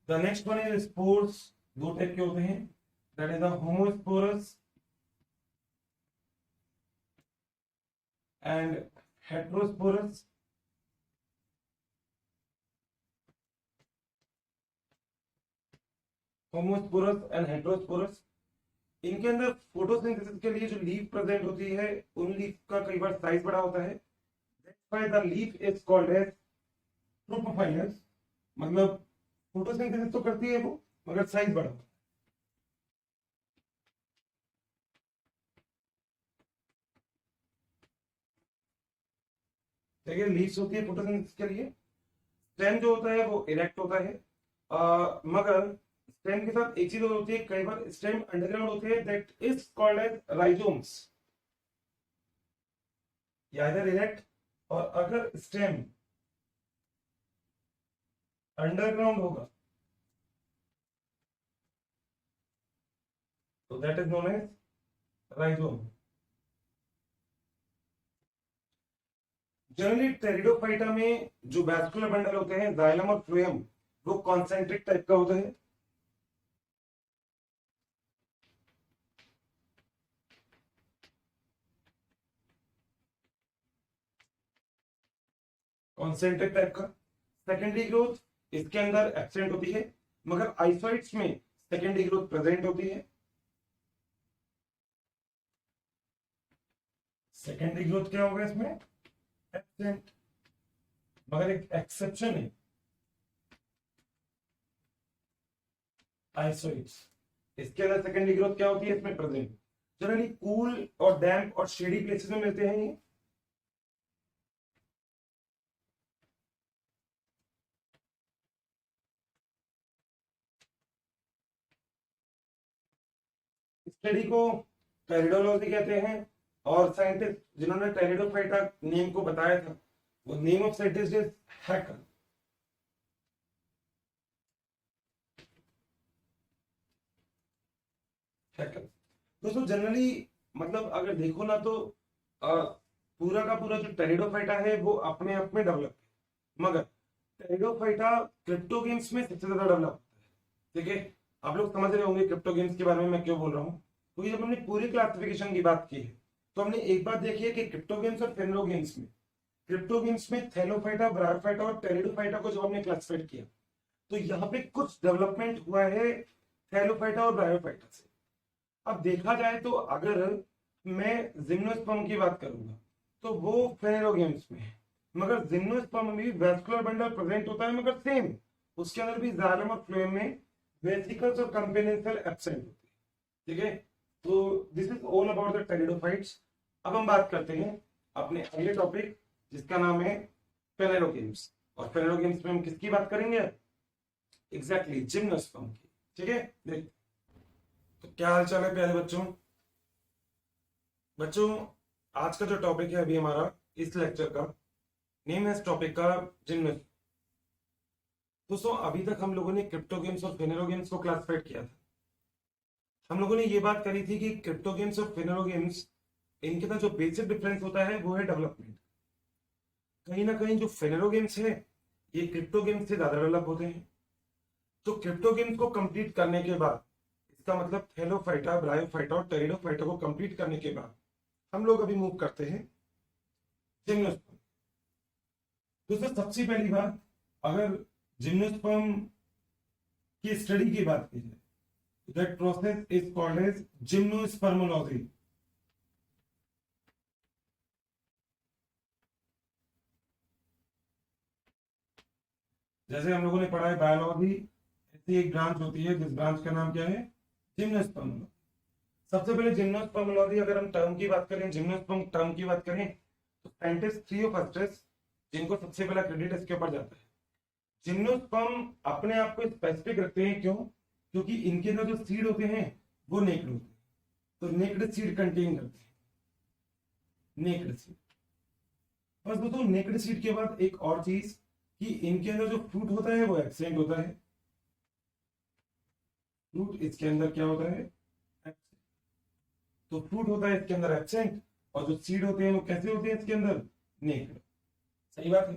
The next one is spores, दो टाइप के होते हैं, that is the homosporous and heterosporous. Homosporous and heterosporous, इनके अंदर फोटोसिंथेसिस के लिए जो लीफ प्रेजेंट होती है उन लीफ का कई बार साइज बड़ा होता है, that's why the leaf is called as tropophyllous. मतलब फोटोसिंथेसिस तो करती है वो मगर साइज बड़ा होता है। देखिए लीव्स होती है फोटोसिंथेसिस के लिए। स्टेम जो होता है वो इरेक्ट होता है, मगर स्टेम के साथ एक चीज और होती है, कई बार स्टेम अंडरग्राउंड होती है, that is called as rhizomes, या इधर इरेक्ट। और अगर स्टेम अंडरग्राउंड होगा तो that is known as rhizome. Generally pteridophyta में जो वैस्कुलर बंडल होते हैं जाइलम और फ्लोएम, वो कॉन्सेंट्रिक टाइप का होता है। कॉन्सेंट्रिक टाइप का। सेकेंडरी ग्रोथ इसके अंदर एब्सेंट होती है, मगर आइसोइड्स में सेकेंडरी ग्रोथ प्रेजेंट होती है। सेकेंडरी ग्रोथ क्या होगा इसमें? एब्सेंट। मगर एक एक्सेप्शन है, आइसोइड्स, इसके अंदर सेकेंडरी ग्रोथ क्या होती है? इसमें प्रेजेंट। जनरली कूल और डैम्प और शेडी प्लेसेस में मिलते हैं ये। स्टडी को टेरिडोलॉजी कहते हैं, और साइंटिस्ट जिन्होंने टेरिडोफाइटा नेम को बताया था, वो name of scientist is hacker. Hacker दोस्तों, जनरली मतलब अगर देखो ना तो पूरा का पूरा जो टेरिडोफाइटा है वो अपने आप में डेवलप है, मगर टेरिडोफाइटा क्रिप्टो गेम्स में सबसे ज्यादा डेवलप होता है। ठीक है, आप लोग समझ रहे होंगे क्रिप्टो गेम्स के बारे में मैं क्यों बोल रहा हूँ, क्योंकि जब हमने पूरी क्लासिफिकेशन की बात की है तो हमने एक बात देखी है कि क्रिप्टो गेम्स और फेनरो गेम्स में, क्रिप्टो गेम्स में थैलोफाइटा, ब्रायोफाइटा और टेरिडोफाइटा को जब हमने क्लासिफाइड किया तो यहाँ पे कुछ डेवलपमेंट हुआ है थैलोफाइटा और ब्रायोफाइटा से। अब देखा जाए तो अगर मैं जिम्नोस्पर्म की बात करूंगा तो वो फेनेरो गेम्स में है, मगर जिम्नोस्पर्म में भी वैस्कुलर बंडल प्रेजेंट होता है, मगर सेम उसके अंदर भी जाइलम और फ्लोएम में वेसिकल्स और कंपेनियल एब्सेंट होते हैं। ठीक है, तो this is all about the pteridophytes. अब हम बात करते हैं अपने अगले टॉपिक जिसका नाम है फेनेरो गेम्स। और फेनेरो गेम्स में हम किसकी बात करेंगे? एग्जैक्टली जिम्नोस्पर्म की। ठीक है, देख तो क्या हाल चाल है प्यारे बच्चों। बच्चों आज का जो टॉपिक है अभी हमारा इस लेक्चर का नेम है इस टॉपिक का जिम्नोस्पर्म। दोस्तों अभी तक हम लोगों ने क्रिप्टो गेम्स और फेनेरो गेम्स को क्लासिफाइड किया था। हम लोगों ने ये बात करी थी कि क्रिप्टो गेम्स और फेनेरो गेम्स, इनके पास जो बेसिक डिफरेंस होता है वो है डेवलपमेंट। कहीं ना कहीं जो फेनेरो गेम्स है ये क्रिप्टो गेम्स से ज्यादा डेवलप होते हैं। तो क्रिप्टो गेम्स को कंप्लीट करने के बाद, इसका मतलब थैलोफाइटा, ब्रायोफाइटा और टेरिडोफाइटा को कंप्लीट करने के बाद हम लोग अभी मूव करते हैं जिम्नोस्पर्म। दोस्तों सबसे पहली बात, अगर जिम्नोस्पर्म की स्टडी की बात की जाए, that process is called as gymnospermology. जैसे हम लोगों ने पढ़ा है बायोलॉजी, ऐसी एक ब्रांच होती है जिस ब्रांच का नाम क्या है? जिम्नोस्पर्मोलॉजी। सबसे पहले जिम्नोस्पर्मोलॉजी, अगर हम टर्म की बात करें, जिम्नोस्पर्म टर्म की बात करें, तो साइंटिस्ट थियोफर्स्टस, जिनको सबसे पहला क्रेडिट इसके ऊपर जाता है। जिम्नोस्पर्म अपने आप को स्पेसिफिक रखते हैं, क्यों? क्योंकि इनके अंदर जो सीड होते हैं वो नेक्ड होते हैं, तो नेक्ड सीड कंटेन करते हैं, नेक्ड सीड। बस दोस्तों नेक्ड सीड के बाद एक और चीज कि इनके अंदर जो फ्रूट होता है वो एब्सेंट होता है। फ्रूट इसके अंदर क्या होता है? एब्सेंट। तो फ्रूट होता है इसके अंदर एब्सेंट, और जो सीड होते हैं वो कैसे होते हैं इसके अंदर? नेक्ड। सही बात है।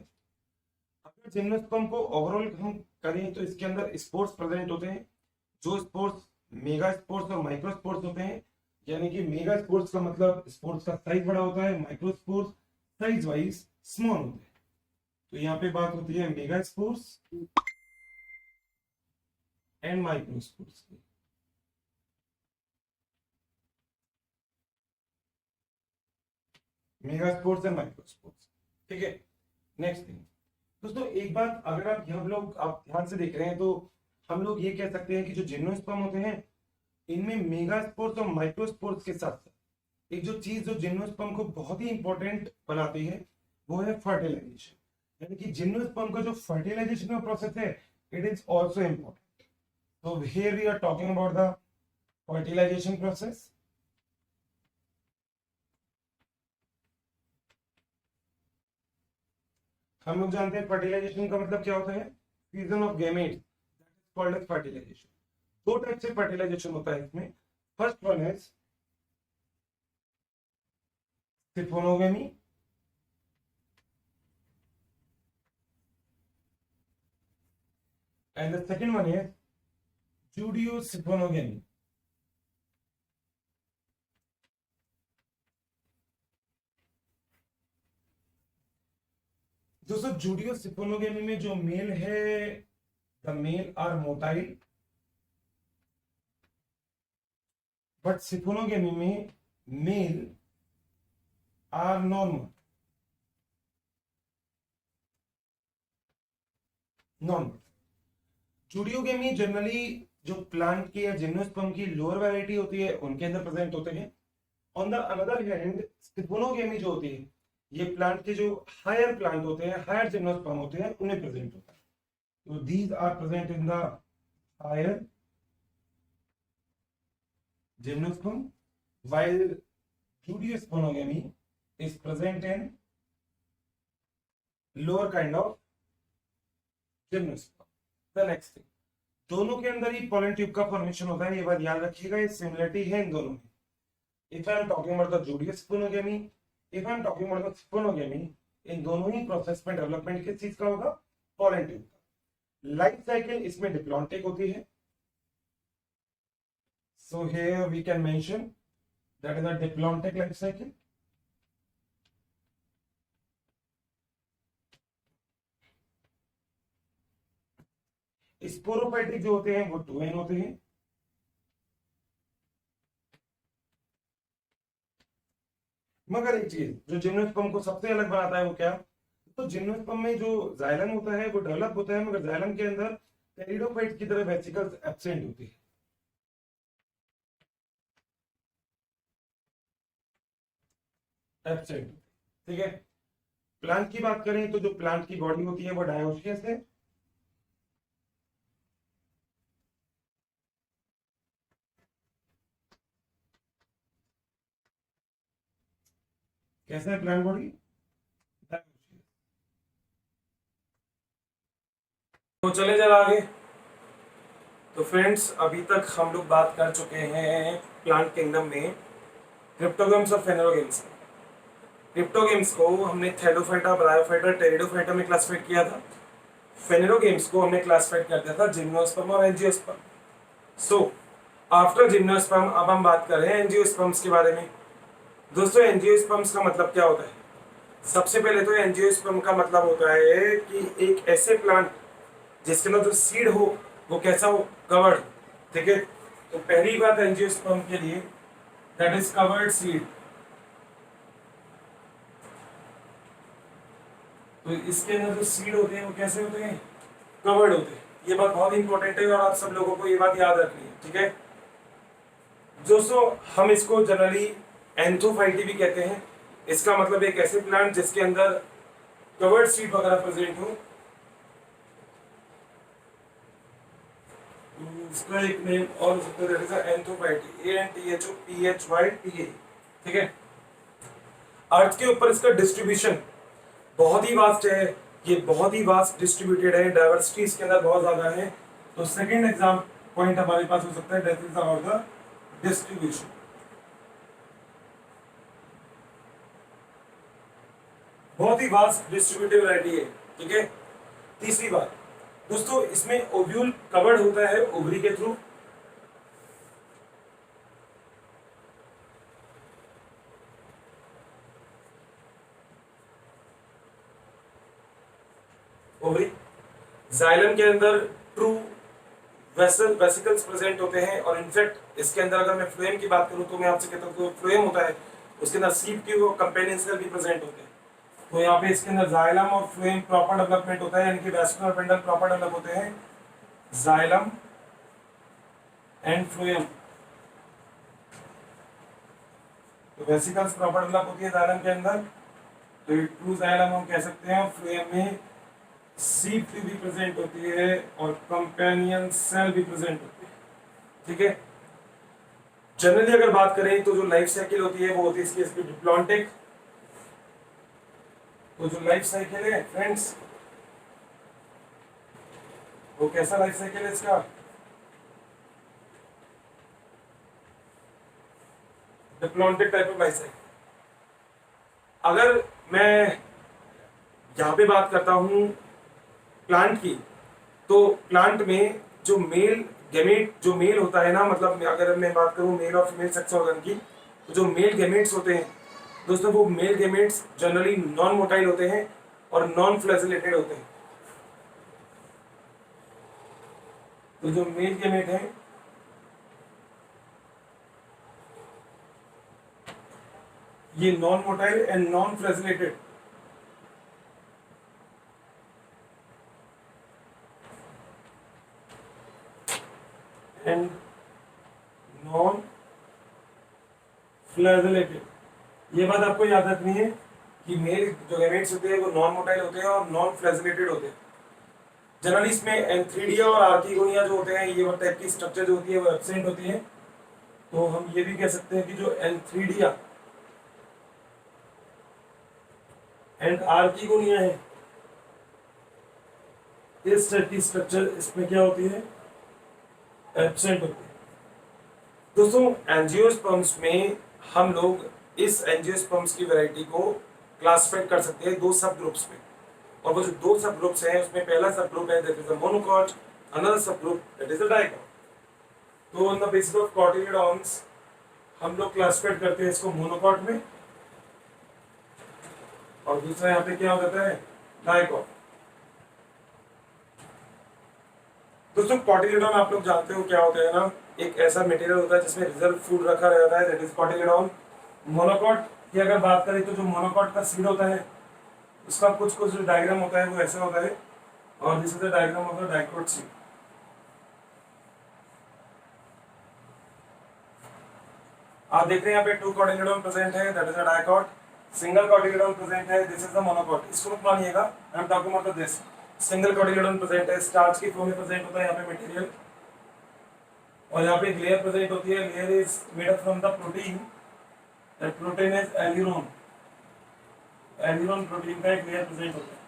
अगर जिम्नोस्पर्म को ओवरऑल हम करें तो इसके अंदर स्पोर्स प्रेजेंट होते हैं। जो स्पोर्स मेगा स्पोर्स और माइक्रो स्पोर्स होते हैं, यानी कि मेगा स्पोर्स का मतलब स्पोर्स का साइज बड़ा होता है, micro spores size wise small होते हैं। तो यहाँ पे बात होती है mega spores and micro spores की। Mega spores and micro spores. ठीक है, नेक्स्ट थिंग दोस्तों, एक बात अगर हम लोग आप ध्यान से देख रहे हैं तो हम लोग ये कह सकते हैं कि जो जिम्नोस्पर्म होते हैं इनमें मेगा स्पोर्स और माइक्रो स्पोर्स के साथ साथ एक जो चीज जो जिम्नोस्पर्म को बहुत ही इंपॉर्टेंट बनाती है वो है फर्टिलाइजेशन, यानी कि जिम्नोस्पर्म का जो फर्टिलाइजेशन का प्रोसेस है इट इज आल्सो इंपॉर्टेंट। तो here we are talking about the fertilization process. हम लोग जानते हैं फर्टिलाइजेशन का मतलब क्या होता है, fusion of gametes, that is called as fertilisation. दो टाइप से फर्टिलाइजेशन होता है इसमें। First one is siphonogamy, and the second one is judeosiphonogamy। दोस्तों जुडियोसिफोनोगेमी में जो मेल है, the male are motile, but siphonogamy में male are normal. Zooidogamy generally जो प्लांट की या जिम्नोस्पर्म की लोअर वैरायटी होती है उनके अंदर प्रेजेंट होते हैं। ऑन द अनदर हैंड सिफोनोगेमी जो होती है ये प्लांट के जो हायर प्लांट होते हैं, हायर जिम्नोस्पर्म होते हैं, उन्हें प्रेजेंट होता है। तो these are present in the higher gymnosperm, while judeosponogamy is present in lower kind of gymnosperm। The next thing, दोनों के अंदर ही pollen tube का फॉर्मेशन होता है, ये बात याद रखिएगा, ये सिमिलरिटी है इन दोनों में। If I am talking about the judeosponogamy, if I am talking about the spongogamy, इन दोनों ही प्रोसेस में डेवलपमेंट किस चीज का होगा, pollen tube का। लाइफ साइकिल इसमें डिप्लॉन्टिक होती है। So here we can mention that is a diplontic life cycle। Sporophytic जो होते हैं वो 2n होते हैं। मगर एक चीज जो जिम्नोस्पर्म को सबसे अलग बनाता है वो क्या, तो जिम्नोस्पर्म में जो जाइलम होता है वो डेवलप होता है, मगर जाइलम के अंदर टेरिडोफाइट की तरह वेसिकल्स एब्सेंट होती है। एब्सेंट, ठीक है। प्लांट की बात करें तो जो प्लांट की बॉडी होती है वो डायोसियस है। कैसा है प्लांट बॉडी, तो चले जरा आगे। तो फ्रेंड्स अभी तक हम लोग बात कर चुके हैं प्लांट किंगडम में क्रिप्टोगेम्स और फेनेरोगेम्स। क्रिप्टोगेम्स को हमने थैलोफाइटा, ब्रायोफाइटा, टेरिडोफाइटा में क्लासिफाइड किया था। फेनेरोगेम्स को हमने क्लासिफाइड कर दिया था जिम्नोस्पर्म और एंजियोस्पर्म। सो आफ्टर जिम्नोस्पर्म अब हम बात कर रहे हैं एंजियोस्पर्म्स के बारे में। दोस्तों एंजियोस्पर्म्स का मतलब क्या होता है, सबसे पहले तो एंजियोस्पर्म का मतलब होता है कि एक ऐसे प्लांट जिसके अंदर जो सीड हो वो कैसा हो, कवर्ड, ठीक है। तो पहली बात एंजियोस्पर्म के लिए दैट इज कवर्ड सीड। तो इसके अंदर जो सीड होते हैं वो कैसे होते हैं, कवर्ड होते हैं। ये बात बहुत इंपॉर्टेंट है और आप सब लोगों को ये बात याद रखनी है, ठीक है। दोस्तों हम इसको जनरली एंथोफाइटी भी कहते हैं। इसका मतलब एक ऐसे प्लांट जिसके अंदर कवर्ड सीड वगैरह प्रेजेंट हो। इसका एक नेम और एंथोफाइटी, ANTHOPHYTA, ठीक है। अर्थ के ऊपर इसका डिस्ट्रीब्यूशन बहुत ही वास्ट है, ये बहुत ही वास्ट डिस्ट्रीब्यूटेड है, डाइवर्सिटी इसके अंदर बहुत ज्यादा है। तो सेकंड एग्जाम पॉइंट हमारे पास हो सकता है that is about the distribution. बहुत ही वास्ट डिस्ट्रीब्यूटिव वैरायटी है, ठीक है। तीसरी बात दोस्तों इसमें ओव्यूल कवर्ड होता है ओवरी के थ्रू। ओवरी जाइलम के अंदर ट्रू वेसिकल्स प्रेजेंट होते हैं और इनफैक्ट इसके अंदर अगर मैं फ्लोएम की बात करूं तो मैं आपसे कहता हूं तो फ्लोएम होता है, उसके अंदर सीप ट्यूब और कंपेनियन सेल भी प्रेजेंट होते हैं। तो यहाँ पे इसके अंदर जाइलम और फ्लोएम प्रॉपर डेवलपमेंट होता है, यानी कि वेस्कुलर बंडल प्रॉपर डेवलप होते हैं, जाइलम एंड फ्लोएम। तो वेसिकल्स प्रॉपर डेवलप होती है जाइलम के अंदर तो ये टू जाइलम हम कह सकते हैं। फ्लोएम में C3 भी प्रेजेंट होती है और कंपेनियन सेल भी प्रेजेंट होती है, ठीक है। जनरली अगर बात करें तो जो लाइफ साइकिल होती है वो होती है इसकी डिप्लॉन्टिक। तो जो लाइफ साइकिल है फ्रेंड्स, वो कैसा लाइफ साइकिल है इसका? Diplontic type of life cycle. अगर मैं यहाँ पे बात करता हूँ प्लांट की, तो प्लांट में जो मेल गैमेट जो मेल होता है ना, मतलब अगर मैं बात करूँ मेल और फीमेल सेक्स ऑर्गन की, तो जो मेल गैमेट्स होते हैं दोस्तों, वो male gametes generally non motile होते हैं और नॉन फ्लैजिलेटेड होते हैं। तो जो मेल गैमेट है ये non motile and non flagellated. And non flagellated. ये बात आपको याद रखनी है कि मेल जो गैमेट्स होते हैं वो नॉन मोटाइल होते हैं और नॉन फ्लैजिलेटेड होते हैं। जनरली इसमें एंथ्रीडिया और आर्किगोनिया जो होते हैं, ये वो टाइप की स्ट्रक्चर जो होती है वो एब्सेंट होती है। तो हम ये भी कह सकते हैं कि जो एंथ्रीडिया एंड आर्किगोनिया है, इस टाइप की स्ट्रक्चर इसमें क्या होती है? एब्सेंट होती है। दोस्तों एंजियोस्पर्म्स में हम लोग इस एंजियोस्पर्म्स की वैरायटी को क्लासिफाइड कर सकते हैं दो सब ग्रुप्स में। और वो जो दो सब ग्रुप्स हैं उसमें पहला सब ग्रुप है that is the monocot, another sub group that is the dicot. तो on the basis of cotyledons हम लोग क्लासिफाइड करते हैं इसको मोनोकॉट में, और दूसरा यहाँ पे क्या हो जाता है? डाइकॉट। दोस्तों कॉटिलिडॉन आप लोग जानते हो क्या होता है ना, एक ऐसा मटेरियल होता है जिसमें रिजर्व फूड रखा रहता है, दैट इज कॉटिलिडॉन। मोनोकॉट की अगर बात करें तो जो मोनोकॉट का सीड होता है उसका कुछ कुछ जो डायग्राम होता है वो ऐसा होता है, और this is the diagram of the dicot seed. आप देख रहे हैं यहाँ पे टू कॉटिलिडॉन प्रेजेंट है, that is the dicot. Single cotyledon present है, दिस इज द मोनोकॉट। इसको मत मानिएगा, I am talking about this. Single cotyledon present है, स्टार्च की फॉर्म में प्रेजेंट होता है यहाँ पे मटेरियल, और यहाँ पे एक लेयर प्रेजेंट होती है। Layer is made up from the protein, that protein is aleurone. Aleurone protein का एक लेयर प्रेजेंट होता है।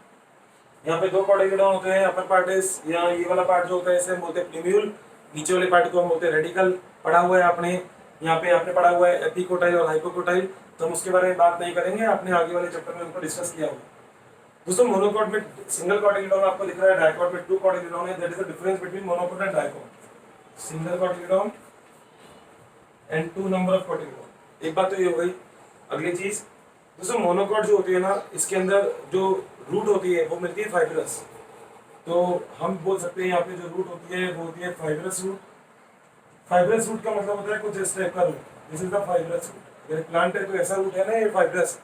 यहाँ पे दो कॉटिलिडॉन होते हैं, अपर पार्ट इज, यहाँ ये वाला पार्ट जो होता है इसे हम बोलते हैं प्लूम्यूल, नीचे वाले पार्ट को हम बोलते हैं रेडिकल। पढ़ा हुआ है आपने, यहाँ पे आपने पढ़ा हुआ है एपिकोटाइल और हाइपोकोटाइल, तो हम उसके बारे में बात नहीं करेंगे, आपने आगे वाले चैप्टर में उनको डिस्कस किया होगा। दोस्तों मोनोकॉट में सिंगल कॉटिलिडॉन आपको दिख रहा है, डाइकॉट में टू कॉटिलिडॉन है, that is the difference between monocot and dicot. Single cotyledon and two number of cotyledon. एक बात तो ये हो गई। अगली चीज दोस्तों, मोनोकॉट जो होती है ना, इसके अंदर जो रूट होती है वो मिलती है फाइब्रस। तो हम बोल सकते हैं यहाँ पे जो रूट होती है वो होती है फाइब्रस रूट। फाइब्रस रूट का मतलब होता है कुछ इस टाइप का root, this is the fibrous root. अगर प्लांट है तो ऐसा रूट है ना, ये फाइब्रस।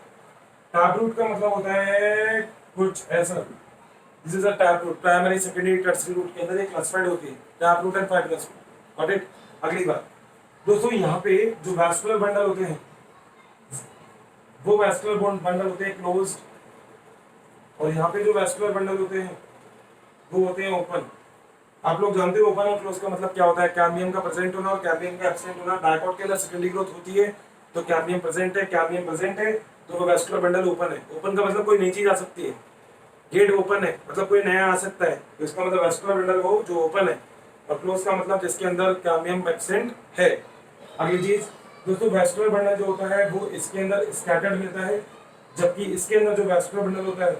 टैप रूट का मतलब होता है कुछ ऐसा, this is a tap root. Primary secondary tertiary root के अंदर ये क्लासिफाइड होती है, tap root and fibrous root. Got it? अगली बात दोस्तों, यहाँ पे जो वैस्कुलर बंडल होते हैं वो वैस्कुलर बंडल होते हैं क्लोज्ड, और यहाँ पे जो वैस्कुलर बंडल होते हैं वो होते हैं ओपन। आप लोग जानते हो ओपन और क्लोज का मतलब क्या होता है? कैम्बियम का प्रेजेंट होना और कैम्बियम का एब्सेंट होना। डाइकोट के अंदर सेकेंडरी ग्रोथ होती है तो कैम्बियम प्रेजेंट है, कैम्बियम प्रेजेंट है तो वो वैस्कुलर बंडल ओपन है। ओपन का मतलब कोई नई चीज आ सकती है, गेट ओपन है मतलब कोई नया आ सकता है, तो इसका मतलब वैस्कुलर बंडल वो जो ओपन है। और क्लोज का मतलब जिसके अंदर कैम्बियम एब्सेंट है। अगली चीज दोस्तों, वैस्कुलर बंडल जो होता है वो इसके अंदर स्कैटर्ड मिलता है, जबकि इसके अंदर जो वैस्कुलर बंडल होता है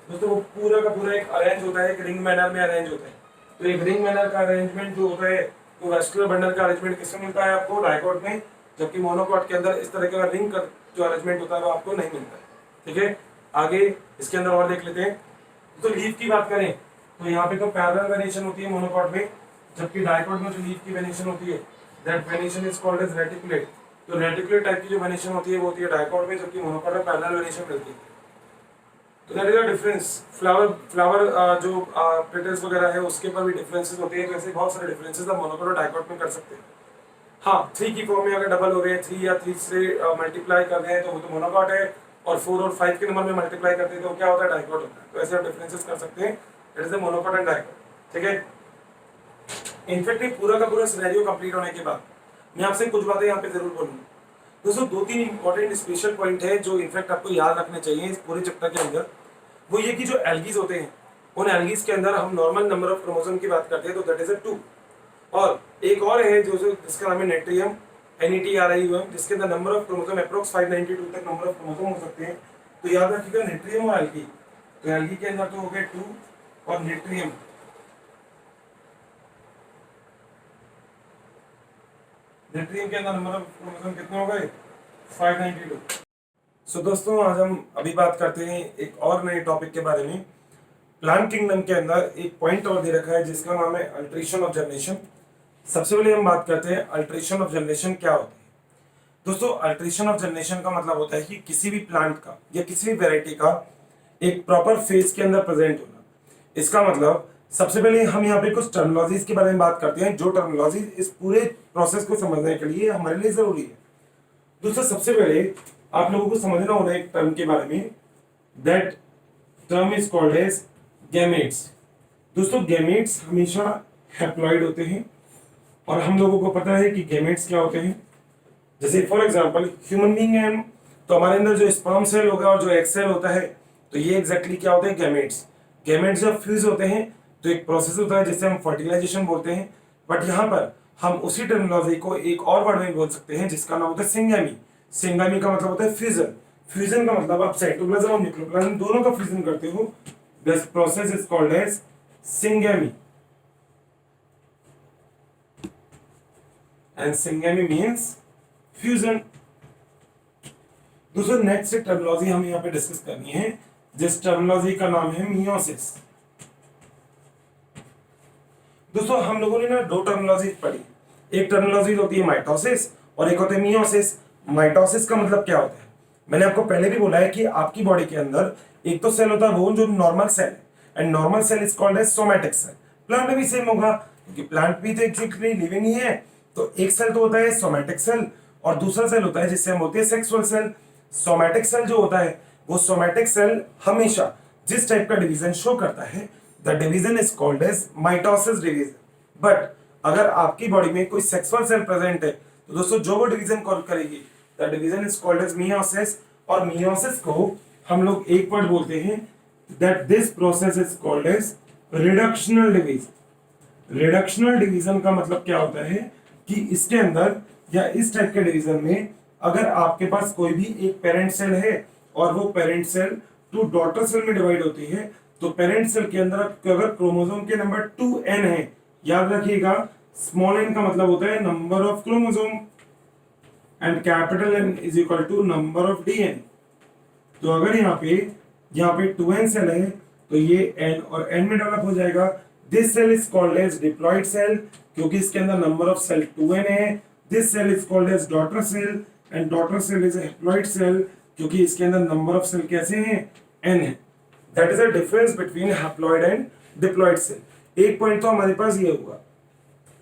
दोस्तों वो पूरा का पूरा एक अरेंज होता है, एक रिंग मैनर में अरेंज होता है। तो एक रिंग मैनर का अरेंजमेंट जो होता है, तो वैस्कुलर बंडल का अरेंजमेंट किसमें मिलता है आपको? डाइकोट में। जबकि मोनोकॉट के अंदर इस तरह का रिंग का जो अरेंजमेंट होता है वो आपको नहीं मिलता है। ठीक है, आगे इसके अंदर और देख लेते हैं। तो लीफ की बात करें तो यहाँ पे तो पैरेलल वेरिएशन होती है मोनोकॉट में, जबकि डाइकोट में जो लीफ की वेरिएशन होती है that variation is called as reticulate. तो रेटिकुलेट टाइप की जो वेरिएशन होती है वो होती है डाइकोट में, जबकि मोनोकॉट में पैरेलल वेरिएशन मिलती है। तो that is the difference. Flower जो पेटल्स वगैरह है उसके पर भी डिफरेंसेस होते हैं, तो ऐसे बहुत सारे डिफरेंसेस हम मोनोकॉट और डाइकोट में कर सकते हैं। हाँ, 3 की फॉर्म में अगर डबल हो रहे हैं, 3 या 3 से मल्टीप्लाई कर रहे हैं तो वो तो मोनोकॉट है, और 4 और 5 के नंबर में मल्टीप्लाई करते हैं तो क्या होता है, डाइकोट होता है। तो ऐसे आप डिफरेंसेस कर सकते हैं, it is a monocot and dicot. ठीक है, इनफैक्ट ये पूरा का पूरा सिनेरियो कंप्लीट होने के बाद मैं आपसे कुछ बातें यहाँ पे जरूर बोलूंगा। दोस्तों 2-3 इंपॉर्टेंट स्पेशल पॉइंट है जो इनफैक्ट आपको याद रखने चाहिए इस पूरे चैप्टर के अंदर। वो ये कि जो एल्गीज होते हैं उन एल्गीज के अंदर हम नॉर्मल नंबर ऑफ क्रोमोसोम की बात करते हैं तो दैट इज अ 2। और एक और है जो जिसका नाम है नेट्रियम, NETRIUM, जिसके अंदर नंबर ऑफ क्रोमोसोम अप्रोक्स 592 तक नंबर ऑफ क्रोमोसोम हो सकते हैं। तो याद रखिएगा नेट्रियम और एल्गी, तो एल्गी के अंदर तो हो गए 2 और नेट्रियम के अंदर नंबर ऑफ क्रोमोसोम कितने हो गए, 592। सो दोस्तों आज हम अभी बात करते हैं एक और नए टॉपिक के बारे में। प्लांट किंगडम के अंदर एक पॉइंट और दे रखा है जिसका नाम है अल्ट्रेशन ऑफ जनरेशन। सबसे पहले हम बात करते हैं अल्ट्रेशन ऑफ जनरेशन क्या होता है। दोस्तों अल्ट्रेशन ऑफ जनरेशन का मतलब होता है कि किसी भी प्लांट का या किसी भी वेराइटी का एक प्रॉपर फेज के अंदर प्रेजेंट होना। इसका मतलब सबसे पहले हम यहाँ पे कुछ टर्मिनोलॉजीज के बारे में बात करते हैं जो टर्मिनोलॉजी इस पूरे प्रोसेस को समझने के लिए हमारे लिए जरूरी है। दोस्तों सबसे पहले आप लोगों को समझना होगा एक टर्म के बारे में, that term is called as gametes. दोस्तों गैमेट्स हमेशा हैप्लॉइड होते हैं और हम लोगों को पता है कि गैमेट्स क्या होते हैं। जैसे फॉर एग्जांपल ह्यूमन बीइंग है हम, तो हमारे अंदर जो स्पर्म सेल होगा और जो एग सेल होता है तो ये एग्जैक्टली क्या होते हैं, गैमेट्स। गैमेट्स जब फ्यूज होते हैं तो एक प्रोसेस होता है जिसे हम फर्टिलाइजेशन बोलते हैं। बट यहाँ पर हम उसी टर्मिनोलॉजी को एक और वर्ड में बोल सकते हैं जिसका नाम होता है सिंगैमी। सिंगैमी का मतलब होता है फ्यूजन। फ्यूजन का मतलब आप साइटोप्लाज्म और न्यूक्लियोप्लाज्म दोनों का फ्यूजन करते हो, this process is called as syngamy. And syngamy means fusion. दूसरा नेक्स्ट टर्मिनोलॉजी हमें यहाँ पे डिस्कस करनी है जिस टर्मिनोलॉजी का नाम है मियोसिस। दोस्तों हम लोगों ने ना दो टर्मिनोलॉजी पढ़ी, एक टर्मिनोलॉजी होती है माइटोसिस और एक होता है मियोसिस। माइटोसिस का मतलब क्या होता है, मैंने आपको पहले भी बोला है कि आपकी बॉडी के अंदर एक तो सेल होता है वो जो नॉर्मल सेल है, and normal cell is called as somatic cell. Plant में भी सेम होगा क्योंकि प्लांट भी तो एग्जैक्टली लिविंग ही है। तो एक सेल तो होता है सोमैटिक सेल और दूसरा सेल होता है जिससे हम बोलते हैं सेक्सुअल सेल। सोमैटिक सेल जो होता है वो सोमैटिक सेल हमेशा जिस टाइप का डिवीजन शो करता है the division is called as mitosis division. But अगर आपकी बॉडी में कोई सेक्सुअल सेल प्रेजेंट है तो दोस्तों जो वो डिवीजन कॉल करेगी the division is called as meiosis. और मियोसिस को हम लोग एक वर्ड बोलते हैं that this process is called as reductional division. Reductional division का मतलब क्या होता है कि इसके अंदर या इस टाइप के डिवीजन में अगर आपके पास कोई भी एक पेरेंट सेल है और वो parent cell to daughter cell में डिवाइड होती है तो पेरेंट सेल के अंदर अगर क्रोमोसोम के नंबर 2n है, याद रखिएगा स्मॉल n का मतलब होता है number of chromosome and capital N is equal to number of DNA। तो अगर यहाँ पे 2n सेल है तो ये n और n में डेवलप हो जाएगा। This cell is called as diploid cell क्योंकि इसके अंदर नंबर ऑफ सेल 2n है। This cell is called as daughter cell and daughter cell is haploid cell क्योंकि इसके अंदर नंबर ऑफ सेल कैसे हैं, n है। That is a difference between haploid and diploid cell. एक पॉइंट तो हमारे पास ये हुआ।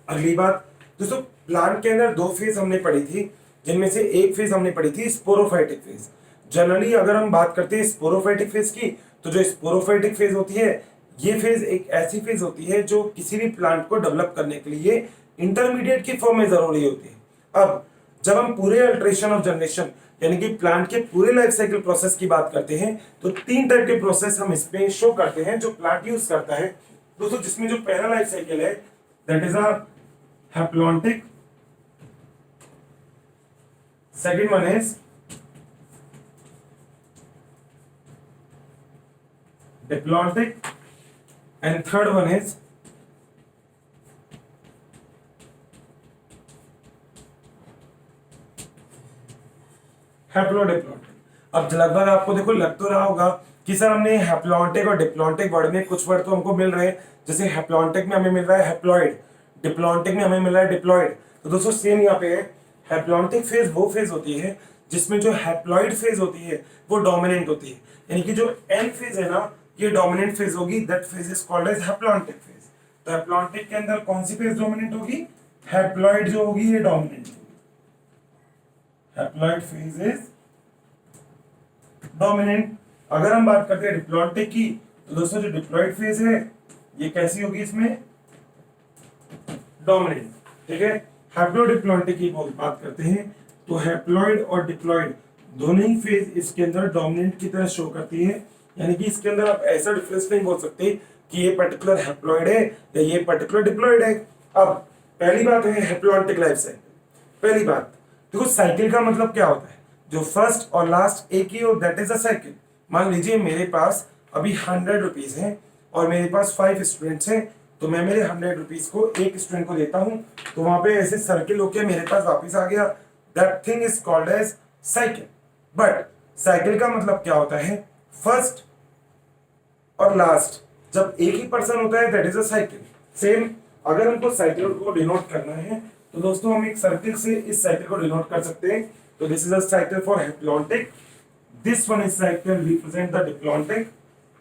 अगली बात दोस्तों, प्लांट के अंदर दो फेज हमने पढ़ी थी जिनमें से एक फेज हमने पढ़ी थी स्पोरोफाइटिक फेज। जनरली अगर हम बात करते हैं स्पोरोफाइटिक फेज की तो जो स्पोरोफाइटिक फेज होती है ये फेज एक ऐसी फेज होती है जो किसी भी प्लांट को डेवलप करने के लिए इंटरमीडिएट की फॉर्म में जरूरी होती है। अब जब हम पूरे अल्ट्रेशन ऑफ जनरेशन यानी कि प्लांट के पूरे लाइफ साइकिल प्रोसेस की बात करते हैं तो 3 टाइप के प्रोसेस हम इसमें शो करते हैं जो प्लांट यूज करता है दोस्तों। जिसमें जो पहला लाइफ साइकिल है that is a haplontic, second one is diplontic and third one is haplodiplontic. अब लगभग आपको देखो लग तो रहा होगा कि सर हमने हैप्लॉन्टिक और डिप्लॉन्टिक वर्ड में कुछ वर्ड तो हमको मिल रहे हैं, जैसे हैप्लॉन्टिक में हमें मिल रहा है हैप्लॉइड, डिप्लॉन्टिक में हमें मिल रहा है डिप्लॉइड। तो दोस्तों सेम यहाँ पे है, हैप्लॉन्टिक फेज वो फेज होती है जिसमें जो हैप्लॉइड फेज होती है वो डोमिनेंट होती है, यानी कि जो एन फेज है ना ये डोमिनेंट फेज होगी, that phase is called as haplontic phase. तो हैप्लॉन्टिक के अंदर कौन सी फेज डोमिनेंट होगी, हैप्लॉइड जो होगी ये डोमिनेंट होगी। Haploid phase is dominant. अगर हम बात करते हैं डिप्लॉइडिक की, तो दोस्तों जो डिप्लॉइड फेज है ये कैसी होगी इसमें, डोमिनेंट। ठीक है, हैप्लोडिप्लॉइडिक की बात करते हैं तो हैप्लॉइड और डिप्लॉइड दोनों ही फेज इसके अंदर डोमिनेंट की तरह शो करती है। यानी कि इसके अंदर आप ऐसा डिफरेंस नहीं बोल सकते कि ये पर्टिकुलर हैप्लॉइड है या ये पर्टिकुलर डिप्लॉइड है। अब पहली बात है हैप्लॉइडिक लाइफ साइकिल। पहली बात देखो, साइकिल का मतलब क्या होता है, जो फर्स्ट और लास्ट एक ही हो, दैट इज अ साइकिल। मान लीजिए मेरे पास अभी 100 रुपीज है और मेरे पास 5 स्टूडेंट्स हैं, तो मैं मेरे 100 रुपीज को एक स्टूडेंट को देता हूं, तो वहां पे ऐसे सर्किल होके मेरे पास वापस आ गया, that thing is called as cycle. But cycle का मतलब क्या होता है, फर्स्ट और लास्ट जब एक ही पर्सन होता है, that is a cycle. Same अगर हमको साइकिल को डिनोट करना है तो दोस्तों हम एक सर्किल से इस साइकिल को डिनोट कर सकते हैं। तो this is a cycle for haplontic, this one is cycle represent the diplontic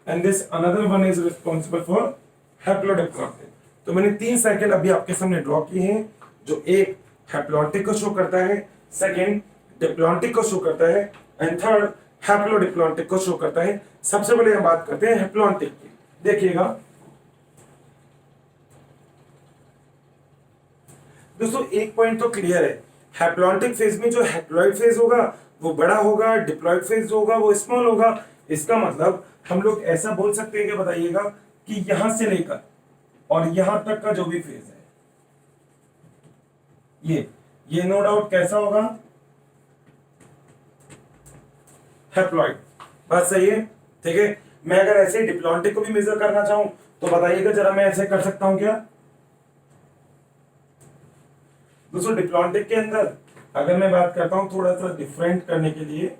and this another one is responsible for haplodiplontic. तो मैंने 3 साइकिल अभी आपके सामने ड्रॉ किए हैं, जो एक हैप्लॉन्टिक को शो करता है, सेकंड डिप्लॉन्टिक को शो करता है एंड थर्ड हैप्लोडिप्लॉन्टिक को शो करता है। सबसे पहले हम बात करते हैं हैप्लॉन्टिक की। देखिएगा दोस्तों, एक पॉइंट तो क्लियर है, हैप्लॉन्टिक फेज में जो हैप्लॉइड फेज होगा वो बड़ा होगा, डिप्लॉइड फेज होगा वो स्मॉल होगा। इसका मतलब हम लोग ऐसा बोल सकते हैं कि बताइएगा कि यहां से लेकर और यहां तक का जो भी फेज है ये नो डाउट कैसा होगा, हैप्लॉइड। बात सही है, ठीक है। मैं अगर ऐसे डिप्लॉन्टिक को भी मेजर करना चाहूं तो बताइएगा जरा, मैं ऐसे कर सकता हूं क्या दोस्तों? डिप्लॉन्टिक के अंदर अगर मैं बात करता हूं थोड़ा सा डिफरेंट करने के लिए,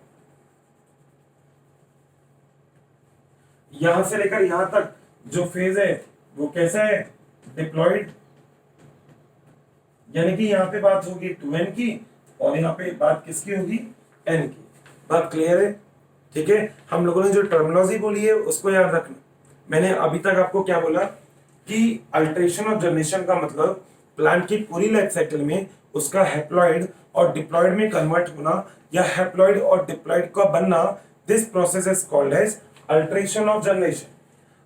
यहां से लेकर यहां तक जो फेज है वो कैसा है, डिप्लॉइड। यानी कि यहां पे बात होगी 2n की और यहां पे बात किसकी होगी, n की। बात क्लियर है, ठीक है। हम लोगों ने जो टर्मिनोलॉजी बोली है उसको याद रखना। मैंने अभी तक आपको क्या बोला कि अल्टरेशन ऑफ जनरेशन का मतलब प्लांट की पूरी लाइफ साइकिल में उसका हैप्लॉइड और डिप्लॉइड में कन्वर्ट होना या हैप्लॉइड और डिप्लॉइड का बनना, this process is called as alteration of generation.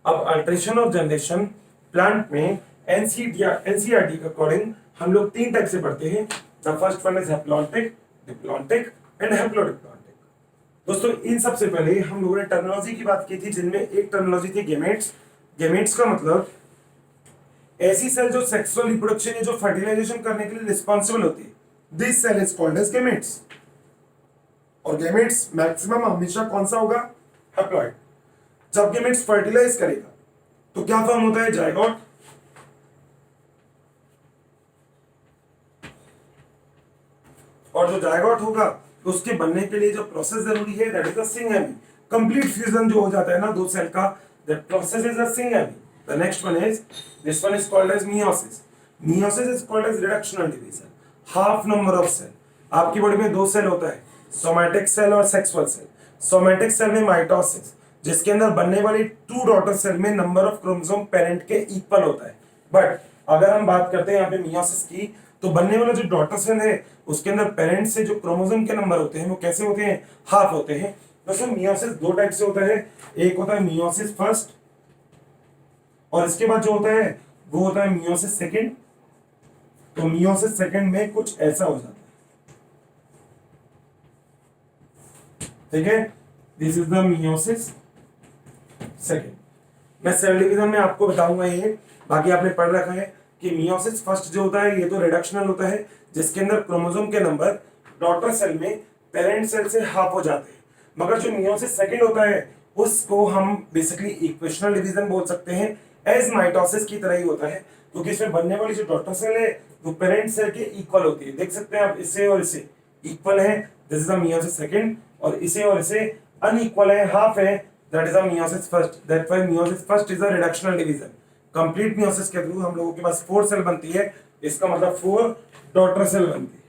अब अल्टरेशन ऑफ जनरेशन प्लांट में एनसीईआरटी के अकॉर्डिंग हम लोग 3 टाइप से पढ़ते हैं। The first one is haplontic, diplontic and haplodiplontic. दोस्तों इन सबसे पहले हम लोगों ने टर्मिनोलॉजी की बात की थी, जिनमें एक टर्मिनोलॉजी थी गेमेट्स। गेमेट्स का मतलब ऐसी सेल जो सेक्सुअल रिप्रोडक्शन या जो फर्टिलाइजेशन करने के लिए रिस्पॉन्सिबल होती है, this cell is called as gametes. और गेमेट्स मैक्सिमम हमेशा कौन सा होगा, हैप्लॉइड। जब गेमेट्स फर्टिलाइज करेगा तो क्या फॉर्म होता है, जायगोट। और जो जायगोट होगा तो उसके बनने के लिए जो प्रोसेस जरूरी है, that is the syngamy. Complete fusion जो हो जाता है ना 2 सेल का, that process is the syngamy. The next one is, this one is called as meiosis. Meiosis is called as reductional division. Half number of cell, आपकी body में 2 cell होता है, सोमैटिक सेल और सेक्सुअल सेल। सोमैटिक सेल में mitosis, जिसके अंदर बनने वाली 2 डॉटर सेल में नंबर ऑफ क्रोमोसोम पेरेंट के इक्वल होता है। बट अगर हम बात करते हैं यहाँ पे मियोसिस की, तो बनने वाला जो डॉटर सेल है उसके अंदर पेरेंट से जो क्रोमोसोम के नंबर होते हैं वो कैसे होते हैं, हाफ होते हैं। दोस्तों मियोसिस 2 टाइप से होता है, एक होता है मियोसिस फर्स्ट और इसके बाद जो होता है वो होता है मियोसिस सेकंड। तो मियोसिस सेकंड में कुछ ऐसा हो जाता है, ठीक है। This is the meiosis second. मैं सेल डिवीजन में आपको बताऊंगा ये, बाकी आपने पढ़ रखा है कि मियोसिस फर्स्ट जो होता है ये तो रिडक्शनल होता है, जिसके अंदर क्रोमोसोम के नंबर डॉटर सेल में पेरेंट सेल से हाफ हो जाते हैं। मगर जो मियोसिस सेकंड होता है उसको हम बेसिकली इक्वेशनल डिवीजन बोल सकते हैं, एज माइटोसिस की तरह ही होता है, क्योंकि इसमें बनने वाली जो डॉटर सेल है वो पेरेंट सेल के इक्वल होती है। देख सकते हैं आप, इसे और इसे इक्वल है, this is the meiosis second, और इसे और इसे अनइक्वल है, हाफ है, that is the meiosis first. That why meiosis first is a reductional division. Complete meiosis के थ्रू हम लोगों के पास 4 सेल बनती है, इसका मतलब 4 डॉटर सेल बनती है।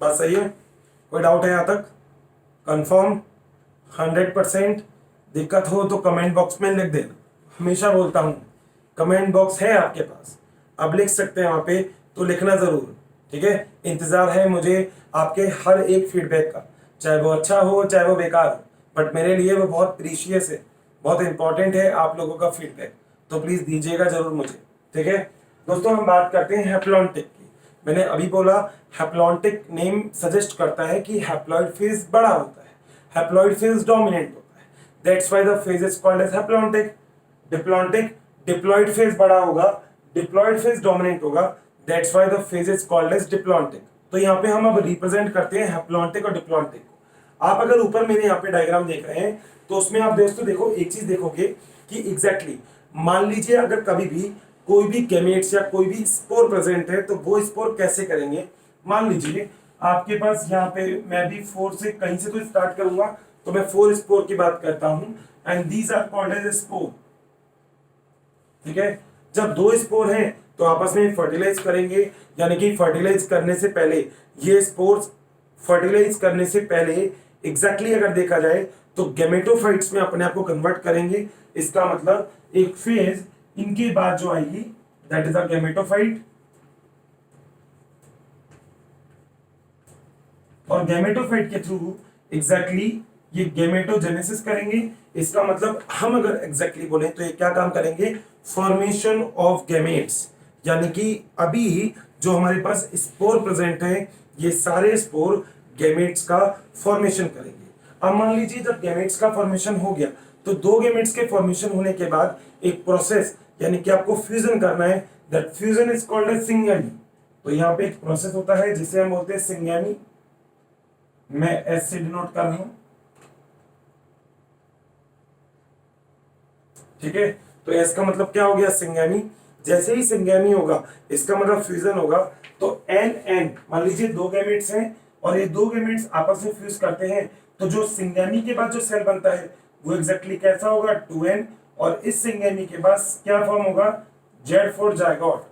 बात सही है, कोई डाउट है यहां तक? कंफर्म 100%? दिक्कत हो तो कमेंट बॉक्स में लिख देना। हमेशा बोलता हूं कमेंट बॉक्स है आपके पास, अब लिख सकते हैं वहां पे, तो लिखना जरूर, ठीक है। इंतजार है मुझे आपके हर एक फीडबैक का। चाहे वो अच्छा हो चाहे वो बेकार हो, बट मेरे लिए वो बहुत प्रीशियस है, बहुत इंपॉर्टेंट है आप लोगों का फीडबैक, तो प्लीज दीजिएगा जरूर मुझे। ठीक है दोस्तों, हम बात करते हैं हैप्लॉन्टिक की। मैंने अभी बोला हैप्लॉन्टिक नेम सजेस्ट करता है कि हैप्लॉइड फेज बड़ा होता है, हैप्लॉइड फेज डोमिनेंट होता है, that's why the phase is called as haplontic. Diplontic, diploid phase बड़ा होगा, डिप्लॉइड फेज डोमिनेंट होगा, that's why the phase is called as diplontic. तो यहाँ पे हम अब रिप्रेजेंट करते हैं हैप्लॉन्टिक और डिप्लॉन्टिक को। आप अगर ऊपर मेरे यहाँ पे डायग्राम देख रहे हैं तो उसमें आप दोस्तों देखो एक चीज देखोगे कि एग्जैक्टली मान लीजिए अगर कभी भी कोई भी गैमेट्स या कोई भी स्पोर प्रेजेंट है तो वो स्पोर कैसे करेंगे। मान लीजिए आपके पास यहाँ पे मैं भी 4 से कहीं से तो स्टार्ट करूंगा, तो मैं 4 स्पोर की बात करता हूं and these are called as spore. ठीक है, जब 2 स्पोर हैं तो आपस में फर्टिलाइज करेंगे, यानी कि फर्टिलाइज करने से पहले ये स्पोर्स फर्टिलाइज करने से पहले एग्जैक्टली अगर देखा जाए तो गैमेटोफाइट्स में अपने आप को कन्वर्ट करेंगे। इसका मतलब एक फेज इनके बाद जो आएगी दैट इज अ गैमेटोफाइट, और गैमेटोफाइट के थ्रू एग्जैक्टली ये गैमेटोजेनेसिस करेंगे। इसका मतलब हम अगर एग्जैक्टली बोले तो ये क्या काम करेंगे, फॉर्मेशन ऑफ गैमेट्स, यानी कि अभी जो हमारे पास स्पोर प्रेजेंट है ये सारे स्पोर गैमेट्स का फॉर्मेशन करेंगे। अब मान लीजिए जब गैमेट्स का फॉर्मेशन हो गया तो 2 गैमेट्स के फॉर्मेशन होने के बाद एक प्रोसेस यानी कि आपको फ्यूजन करना है, that fusion is called as syngamy. तो यहाँ पे एक प्रोसेस होता है जिसे हम बोलते हैं सिंगेमी, मैं एस से डिनोट कर रहा हूं। ठीक है, तो एस का मतलब क्या हो गया, सिंगेमी। जैसे ही सिंगेमी होगा इसका मतलब फ्यूजन होगा, तो एन एन मान लीजिए 2 गैमेट्स हैं और ये 2 गैमेट्स आपस में फ्यूज करते हैं, तो जो सिंगेमी के बाद जो सेल बनता है वो एग्जैक्टली कैसा होगा, 2n, और इस सिंगेमी के बाद क्या फॉर्म होगा, Z फॉर जायगोट।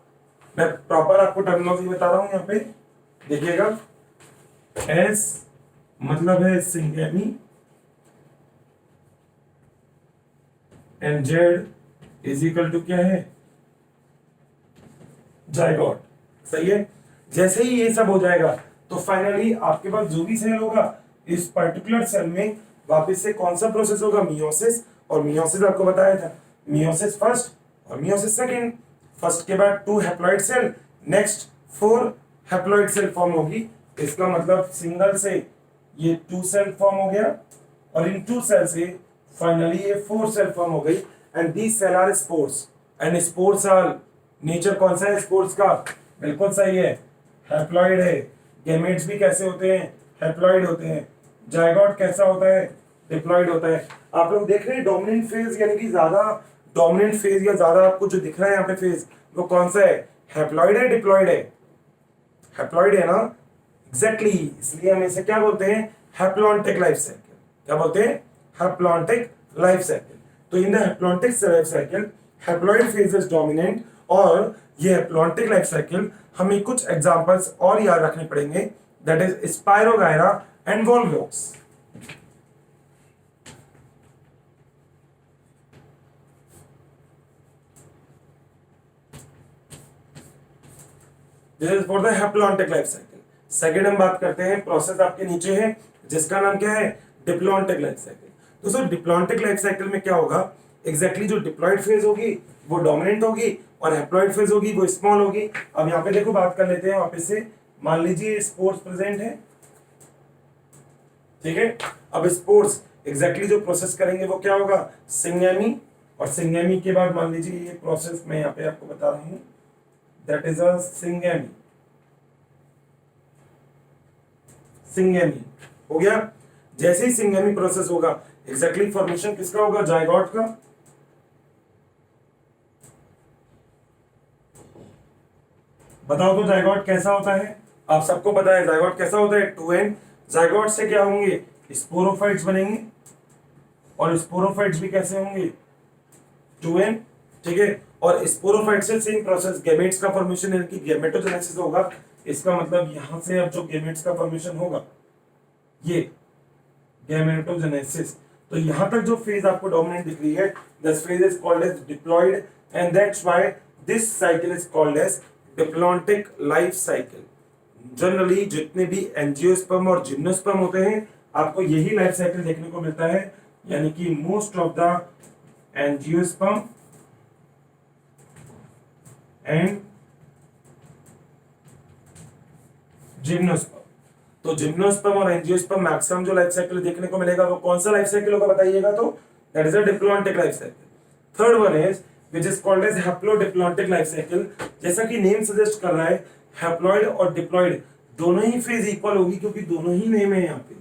मैं प्रॉपर आपको टर्मिनोलॉजी बता रहा हूं यहाँ पे देखिएगा, एस मतलब है syngamy and Z is equal to क्या है, जायगोट। सही है, जैसे ही ये सब हो जाएगा तो फाइनली आपके पास जो भी सेल होगा इस पर्टिकुलर सेल में वापस से कौन सा प्रोसेस होगा, मियोसिस। और मियोसिस आपको बताया था, मियोसिस फर्स्ट और मियोसिस सेकंड। फर्स्ट के बाद 2 haploid cell, next 4 haploid cell form होगी। इसका मतलब सिंगल से ये 2 सेल फॉर्म हो गया और इन 2 सेल से फाइनली ये 4 सेल फॉर्म हो गई and these cell are spores and spores are, nature कौन सा है स्पोर्स का, बिल्कुल सही है, हैप्लॉइड है। गैमेट्स भी कैसे होते हैं, हैप्लॉइड होते हैं। जायगोट कैसा होता है, डिप्लॉइड होता है। आप लोग देख रहे हैं डोमिनेंट फेज, यानी कि ज्यादा डोमिनेंट फेज या ज्यादा आपको जो दिख रहा है यहाँ पे फेज, वो कौन सा है, हैप्लॉइड है डिप्लॉइड है, हैप्लॉइड है ना, एग्जैक्टली इसलिए हम इसे क्या बोलते हैं, हैप्लॉन्टिक लाइफ साइकिल। क्या बोलते हैं, हैप्लॉन्टिक लाइफ साइकिल। तो in the haplontic life cycle haploid phase is dominant, और ये हैप्लॉन्टिक लाइफ साइकिल हमें कुछ एग्जांपल्स और याद रखने पड़ेंगे, that is spirogyra and volvox. This is for the haplontic life cycle. Second हम बात करते हैं, प्रोसेस आपके नीचे है जिसका नाम क्या है, डिप्लॉन्टिक लाइफ साइकिल। दोस्तों डिप्लॉन्टिक लाइफ साइकिल में क्या होगा, एग्जैक्टली जो डिप्लॉइड फेज होगी वो डोमिनेंट होगी और हैप्लॉइड फेज होगी वो स्मॉल होगी। अब यहाँ पे देखो बात कर लेते हैं वापस से, मान लीजिए स्पोर्स प्रेजेंट है। ठीक है, अब स्पोर्स एग्जैक्टली जो प्रोसेस करेंगे वो क्या होगा, सिंगेमी, और सिंगेमी के बाद मान लीजिए ये प्रोसेस मैं यहाँ पे आपको बता रहा हूँ, that is a syngamy. Syngamy हो गया। जैसे ही सिंगेमी प्रोसेस होगा एग्जैक्टली फॉर्मेशन किसका होगा, जायगोट का। बताओ तो जायगोट कैसा होता है, आप सबको पता है जायगोट कैसा होता है, 2n। जायगोट से क्या होंगे, स्पोरोफाइट्स बनेंगे, और स्पोरोफाइट्स भी कैसे होंगे, 2n। ठीक है, और स्पोरोफाइट से सेम प्रोसेस गैमेट्स का फॉर्मेशन यानी कि गैमेटोजेनेसिस होगा। इसका मतलब यहां से अब जो गैमेट्स का फॉर्मेशन होगा ये गैमेटोजेनेसिस। तो यहां तक जो फेज आपको डोमिनेंट दिख रही है, this phase is called as diploid and that's why this cycle is called as diplontic life cycle. Generally जितने भी एंजियोस्पर्म और जिम्नोस्पर्म होते हैं आपको यही लाइफ साइकिल देखने को मिलता है, यानी कि most of the angiosperm and gymnosperm. तो जिम्नोस्पर्म और एंजियोस्पर्म मैक्सिमम जो लाइफ साइकिल देखने को मिलेगा वो कौन सा लाइफ साइकिल होगा बताइएगा? तो that is a diplontic life cycle. Third one is which is called as haplodiplontic life cycle. जैसा कि नेम सजेस्ट कर रहा है, हैप्लॉइड और डिप्लॉइड दोनों ही फेज इक्वल होगी, क्योंकि दोनों ही नेम है यहाँ पे।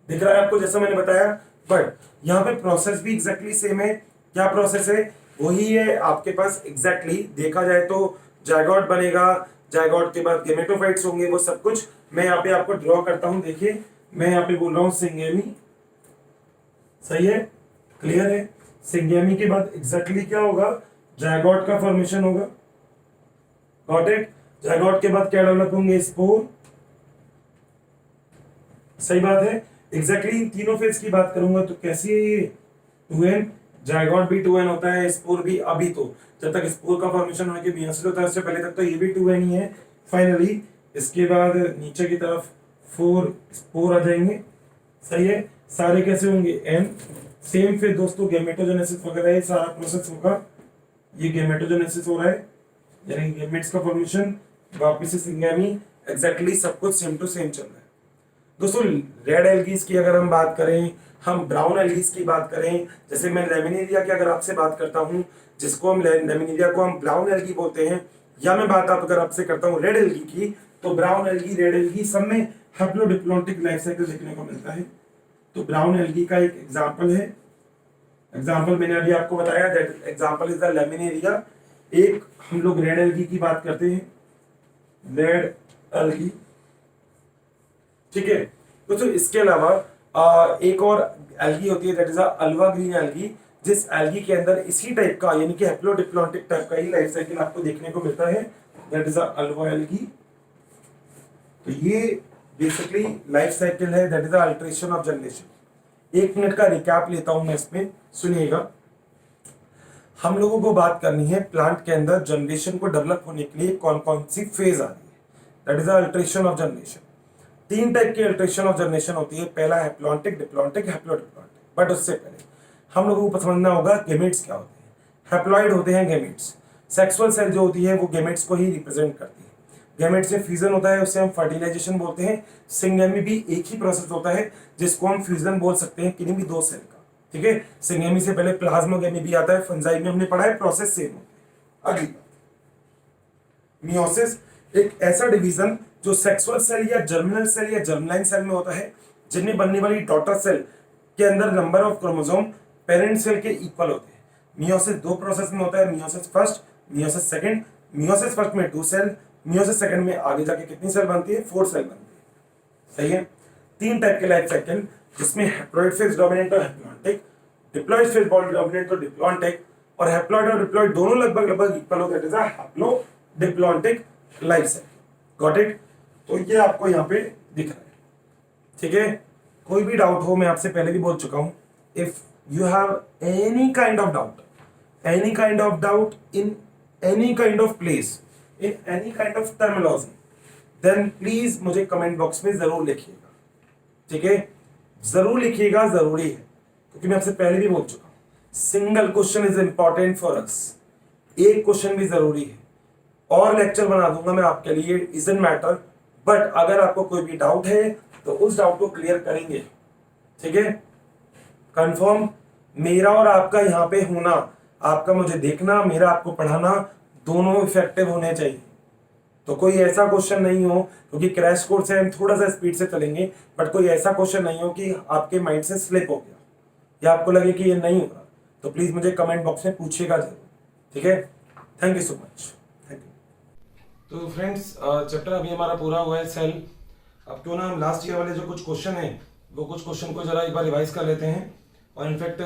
दिख रहा है आपको जैसा मैंने बताया, बट यहाँ पे प्रोसेस भी एग्जैक्टली सेम है। क्या प्रोसेस है? वही है आपके पास एग्जैक्टली देखा जाए तो जायगोट बनेगा, जायगोट के बाद गेमेटोफाइट्स होंगे, वो सब कुछ मैं यहाँ पे आपको ड्रॉ करता हूं। देखिए मैं यहाँ पे बोल रहा हूँ सिंगेमी, सही है, क्लियर है। सिंगेमी के बाद एग्जैक्टली क्या होगा? जायगोट का फॉर्मेशन होगा, गॉट इट। जायगोट के बाद क्या डेवलप होंगे? स्पोर, सही बात है। एग्जैक्टली इन तीनों फेज की बात करूंगा तो कैसी है ये? 2n, जायगोट भी 2n होता है, स्पोर भी। अभी तो जब तक स्पोर का फॉर्मेशन होने के मियोसिस होता है उससे पहले तक तो ये भी 2n ही है। फाइनली इसके बाद नीचे की तरफ 4 स्पोर आ जाएंगे, सही है। सारे कैसे होंगे? n। सेम फिर दोस्तों गैमेटोजेनेसिस वगैरह ये सारा प्रोसेस होगा। ये गैमेटोजेनेसिस हो रहा है, यानी गैमेट्स का फॉर्मेशन, वापस से सिंगेमी, एग्जैक्टली सब कुछ सेम टू सेम चल रहा है। दोस्तों रेड एल्गीज की अगर हम बात करें, हम ब्राउन एल्गीज की बात करें, जैसे मैं लेमिनेरिया की अगर आपसे बात करता हूं, जिसको हम लेमिनेरिया को हम ब्राउन एल्गी बोलते हैं, या मैं बात अगर आपसे करता हूं रेड एल्गी की, तो ब्राउन एल्गी, रेड एल्गी सब में हैप्लोडिप्लॉन्टिक लाइफ साइकिल देखने को मिलता है। तो ब्राउन एल्गी का एक एग्जांपल है, एग्जांपल मैंने अभी आपको बताया, that example is the laminaria. एक हम लोग रेड एल्गी की बात करते हैं, रेड एल्गी, ठीक है। तो इसके अलावा एक और एल्गी होती है, that is Alva green algae, जिस एल्गी के अंदर इसी टाइप का यानी कि हैप्लोडिप्लॉन्टिक टाइप का ही लाइफ साइकिल आपको देखने को मिलता है, दैट इज अल्वा एल्गी। तो ये बेसिकली लाइफ साइकिल है, that is alteration of generation. 1 minute का रिकैप लेता हूं मैं इसमें, सुनिएगा। हम लोगों को बात करनी है प्लांट के अंदर जनरेशन को डेवलप होने के लिए कौन कौन सी फेज आ रही है, that is alteration of generation. 3 type की अल्टरेशन ऑफ जनरेशन होती है, पहला हैप्लॉन्टिक, डिप्लॉन्टिक, हैप्लोडिप्लॉन्टिक। बट उससे पहले हम लोगों को समझना होगा गेमेट्स क्या होते हैं। हैप्लॉइड होते हैं गेमेट्स, सेक्सुअल सेल जो होती है वो गेमेट्स को ही रिप्रेजेंट करती है। गेमेट्स में फ्यूजन होता है, उसे हम फर्टिलाइजेशन बोलते हैं। सिंगेमी भी एक ही प्रोसेस होता है जिसको हम फ्यूजन बोल सकते हैं, किन्हीं भी 2 सेल का, ठीक है। सिंगेमी से पहले प्लाज्मोगेमी भी आता है, फंजाई में हमने पढ़ा है, प्रोसेस सेम होता है। अगली मियोसिस, एक ऐसा डिवीजन जो सेक्सुअल सेल या जर्मिनल सेल या जर्मलाइन सेल में होता है, जिनमें बनने वाली डॉटर सेल के अंदर number of chromosome parent cell के इक्वल होते हैं। मियोसिस 2 प्रोसेस में होता है, meiosis first, meiosis second. Meiosis first में 2 सेल, मियोसिस सेकंड में आगे जाके कितनी सेल बनती है? 4 सेल बनती है, सही है। 3 टाइप के लाइफ साइकिल, जिसमें हैप्लॉइड फेज डोमिनेंट और हैप्लॉन्टिक, डिप्लॉइड फेज डोमिनेंट और डिप्लॉन्टिक, और हैप्लॉइड और डिप्लॉइड दोनों लगभग इक्वल होते हैं, that is a haplodiplontic life cycle. Got it? तो ये आपको यहाँ पे दिख रहा है, ठीक है। कोई भी डाउट हो, मैं आपसे पहले भी बोल चुका हूं, if you have any kind of doubt in any kind of place, in any kind of terminology, then please मुझे कमेंट बॉक्स में जरूर लिखिएगा, ठीक है। जरूर लिखिएगा, जरूरी है, क्योंकि मैं आपसे पहले भी बोल चुका हूं, single question is important for us. एक क्वेश्चन भी जरूरी है, और लेक्चर बना दूंगा मैं आपके लिए, इजंट मैटर। बट अगर आपको कोई भी डाउट है तो उस डाउट को क्लियर करेंगे, ठीक है। कंफर्म, मेरा और आपका यहाँ पे होना, आपका मुझे देखना, मेरा आपको पढ़ाना, दोनों इफेक्टिव होने चाहिए। तो कोई ऐसा क्वेश्चन नहीं हो, क्योंकि क्रैश कोर्स है, हम थोड़ा सा स्पीड से चलेंगे, बट कोई ऐसा क्वेश्चन नहीं हो कि आपके माइंड से स्लिप हो गया या आपको लगे कि ये नहीं हो रहा, तो प्लीज मुझे कमेंट बॉक्स में पूछिएगा जरूर, ठीक है। Thank you so much. तो फ्रेंड्स चैप्टर अभी हमारा पूरा हुआ है सेल। अब क्यों ना हम लास्ट ईयर वाले जो कुछ क्वेश्चन हैं वो कुछ क्वेश्चन को जरा एक बार रिवाइज कर लेते हैं, और इनफैक्ट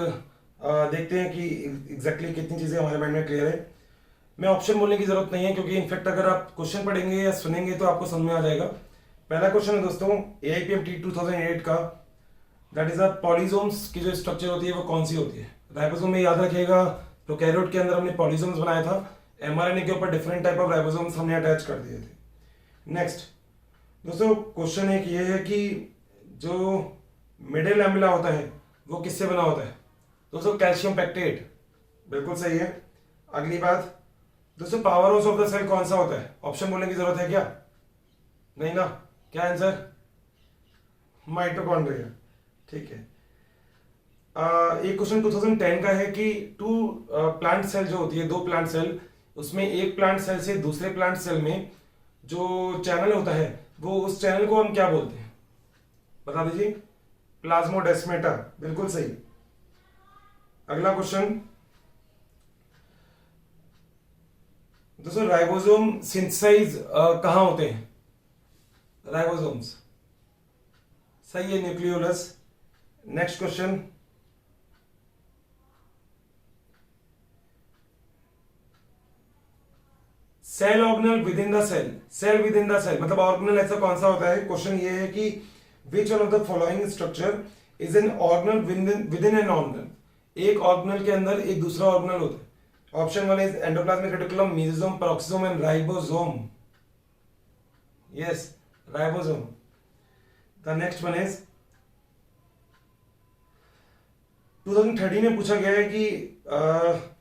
देखते हैं कि एग्जैक्टली कितनी चीज़ें हमारे माइंड में क्लियर है। मैं ऑप्शन बोलने की जरूरत नहीं है, क्योंकि इनफैक्ट अगर आप क्वेश्चन पढ़ेंगे या सुनेंगे तो आपको समझ में आ जाएगा। पहला क्वेश्चन है दोस्तों AIPMT 2008 का, दैट इज पॉलीजोम्स की जो स्ट्रक्चर होती है वो कौन सी होती है। राइबोसोम में याद रखिएगा, प्रोकैरियोट के अंदर हमने पॉलीजोम्स बनाया था, mRNA के ऊपर डिफरेंट टाइप ऑफ राइबोसोम्स हमने अटैच कर दिए थे। नेक्स्ट दोस्तों, क्वेश्चन एक ये है कि जो मिडिल लैमेला होता है वो किससे बना होता है? दोस्तों कैल्शियम पैक्टेट, बिल्कुल सही है। अगली बात दोस्तों, power house of the cell कौन सा होता है? ऑप्शन बोलने की जरूरत है क्या? नहीं ना? क्या आंसर? माइटोकॉन्ड्रिया। ठीक है। एक क्वेश्चन 2010 का है कि टू प्लांट सेल जो होती है, दो प्लांट सेल, उसमें एक प्लांट सेल से दूसरे प्लांट सेल में जो चैनल होता है वो उस चैनल को हम क्या बोलते हैं? बता दीजिए। प्लाज्मोडेस्मेटा, बिल्कुल सही। अगला क्वेश्चन दोस्तों, राइबोसोम सिंथेसाइज कहां होते हैं? राइबोसोम्स, सही है, nucleolus. Next question, cell organelle within the cell, cell within the cell मतलब ऑर्गेनल ऐसा कौन सा होता है? क्वेश्चन ये है कि which one of the following structure is an organelle within an organelle, एक ऑर्गेनल के अंदर एक दूसरा ऑर्गेनल होता है। Option one is endoplasmic reticulum, mesosome, peroxisome and ribosome. Yes, ribosome. The next one is 2013 में पूछा गया है कि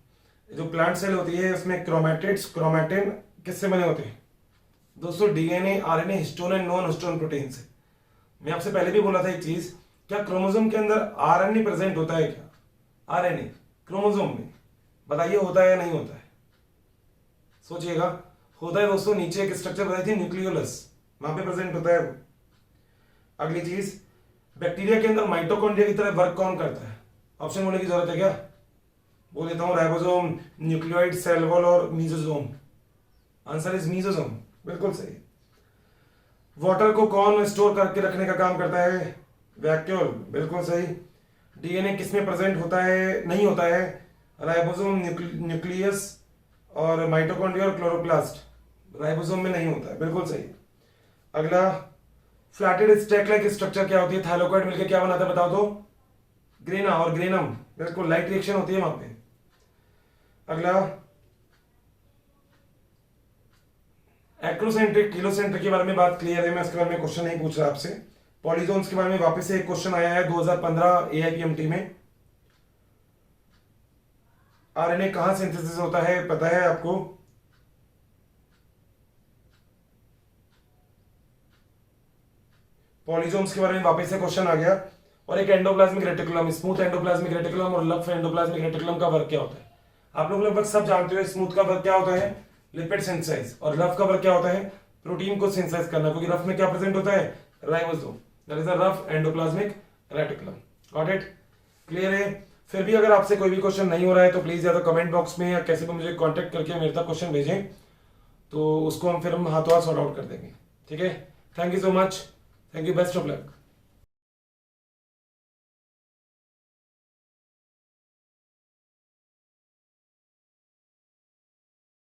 जो प्लांट सेल होती है उसमें क्रोमैटिड्स, क्रोमैटिन किससे बने होते हैं? दोस्तों DNA, RNA, histone and non histone protein से। मैं आपसे पहले भी बोला था एक चीज, क्या क्रोमोसोम के अंदर आरएनए प्रेजेंट होता है क्या? आरएनए क्रोमोसोम में, बताइए होता है या नहीं होता है? सोचिएगा। होता है दोस्तों, नीचे एक स्ट्रक्चर बताई थी न्यूक्लियोलस, वहां पे प्रेजेंट होता है वो। अगली चीज, बैक्टीरिया के अंदर माइटोकॉन्ड्रिया की तरह वर्क कौन करता है? ऑप्शन बोलने की जरूरत है क्या? बोल देता हूं, राइबोसोम, न्यूक्लियोइड, सेल वॉल और मीसोसोम। आंसर इज मीसोसोम, बिल्कुल सही। वाटर को कौन स्टोर करके रखने का काम करता है? वैक्यूल, बिल्कुल सही। डीएनए किसमें प्रेजेंट होता है, नहीं होता है? राइबोसोम, न्यूक्लियस और माइटोकॉन्ड्रिया और क्लोरोप्लास्ट। राइबोसोम में नहीं होता है, बिल्कुल सही। अगला, फ्लैटेड स्टैक लाइक स्ट्रक्चर क्या होती है? थाइलाकोइड मिलकर क्या बनाता है बताओ तो? ग्रेना और ग्रेनम, बिल्कुल, लाइट रिएक्शन होती है वहां पे। अगला, एक्रोसेंट्रिक, किलोसेंट्रिक के बारे में बात क्लियर है, मैं इसके बारे में क्वेश्चन नहीं पूछ रहा आपसे। पॉलीजोन्स के बारे में वापस से एक क्वेश्चन आया है 2015 एआईपीएमटी में। आरएनए कहां सिंथेसिस होता है, पता है आपको? पॉलीजोम्स के बारे में वापस से क्वेश्चन आ गया। और एक endoplasmic reticulum, smooth endoplasmic reticulum और लफ एंडोप्लाज्मिक रेटिकुलम का वर्क क्या होता है? आप लोग लगभग सब जानते हो। स्मूथ का वर्क क्या होता है? Lipid synthesise. और रफ का वर्क क्या होता है? प्रोटीन को सिंथेसाइज करना, क्योंकि रफ में क्या प्रेजेंट होता है? Ribosome, that is the rough endoplasmic reticulum. Got it? Clear है? फिर भी अगर आपसे कोई भी क्वेश्चन नहीं हो रहा है तो प्लीज या तो कमेंट बॉक्स में या कैसे भी मुझे कांटेक्ट करके मेरे तक क्वेश्चन भेजें, तो उसको हम फिर हाथों हाथ सॉर्ट आउट कर देंगे। ठीक है? Thank you so much, thank you, best of luck.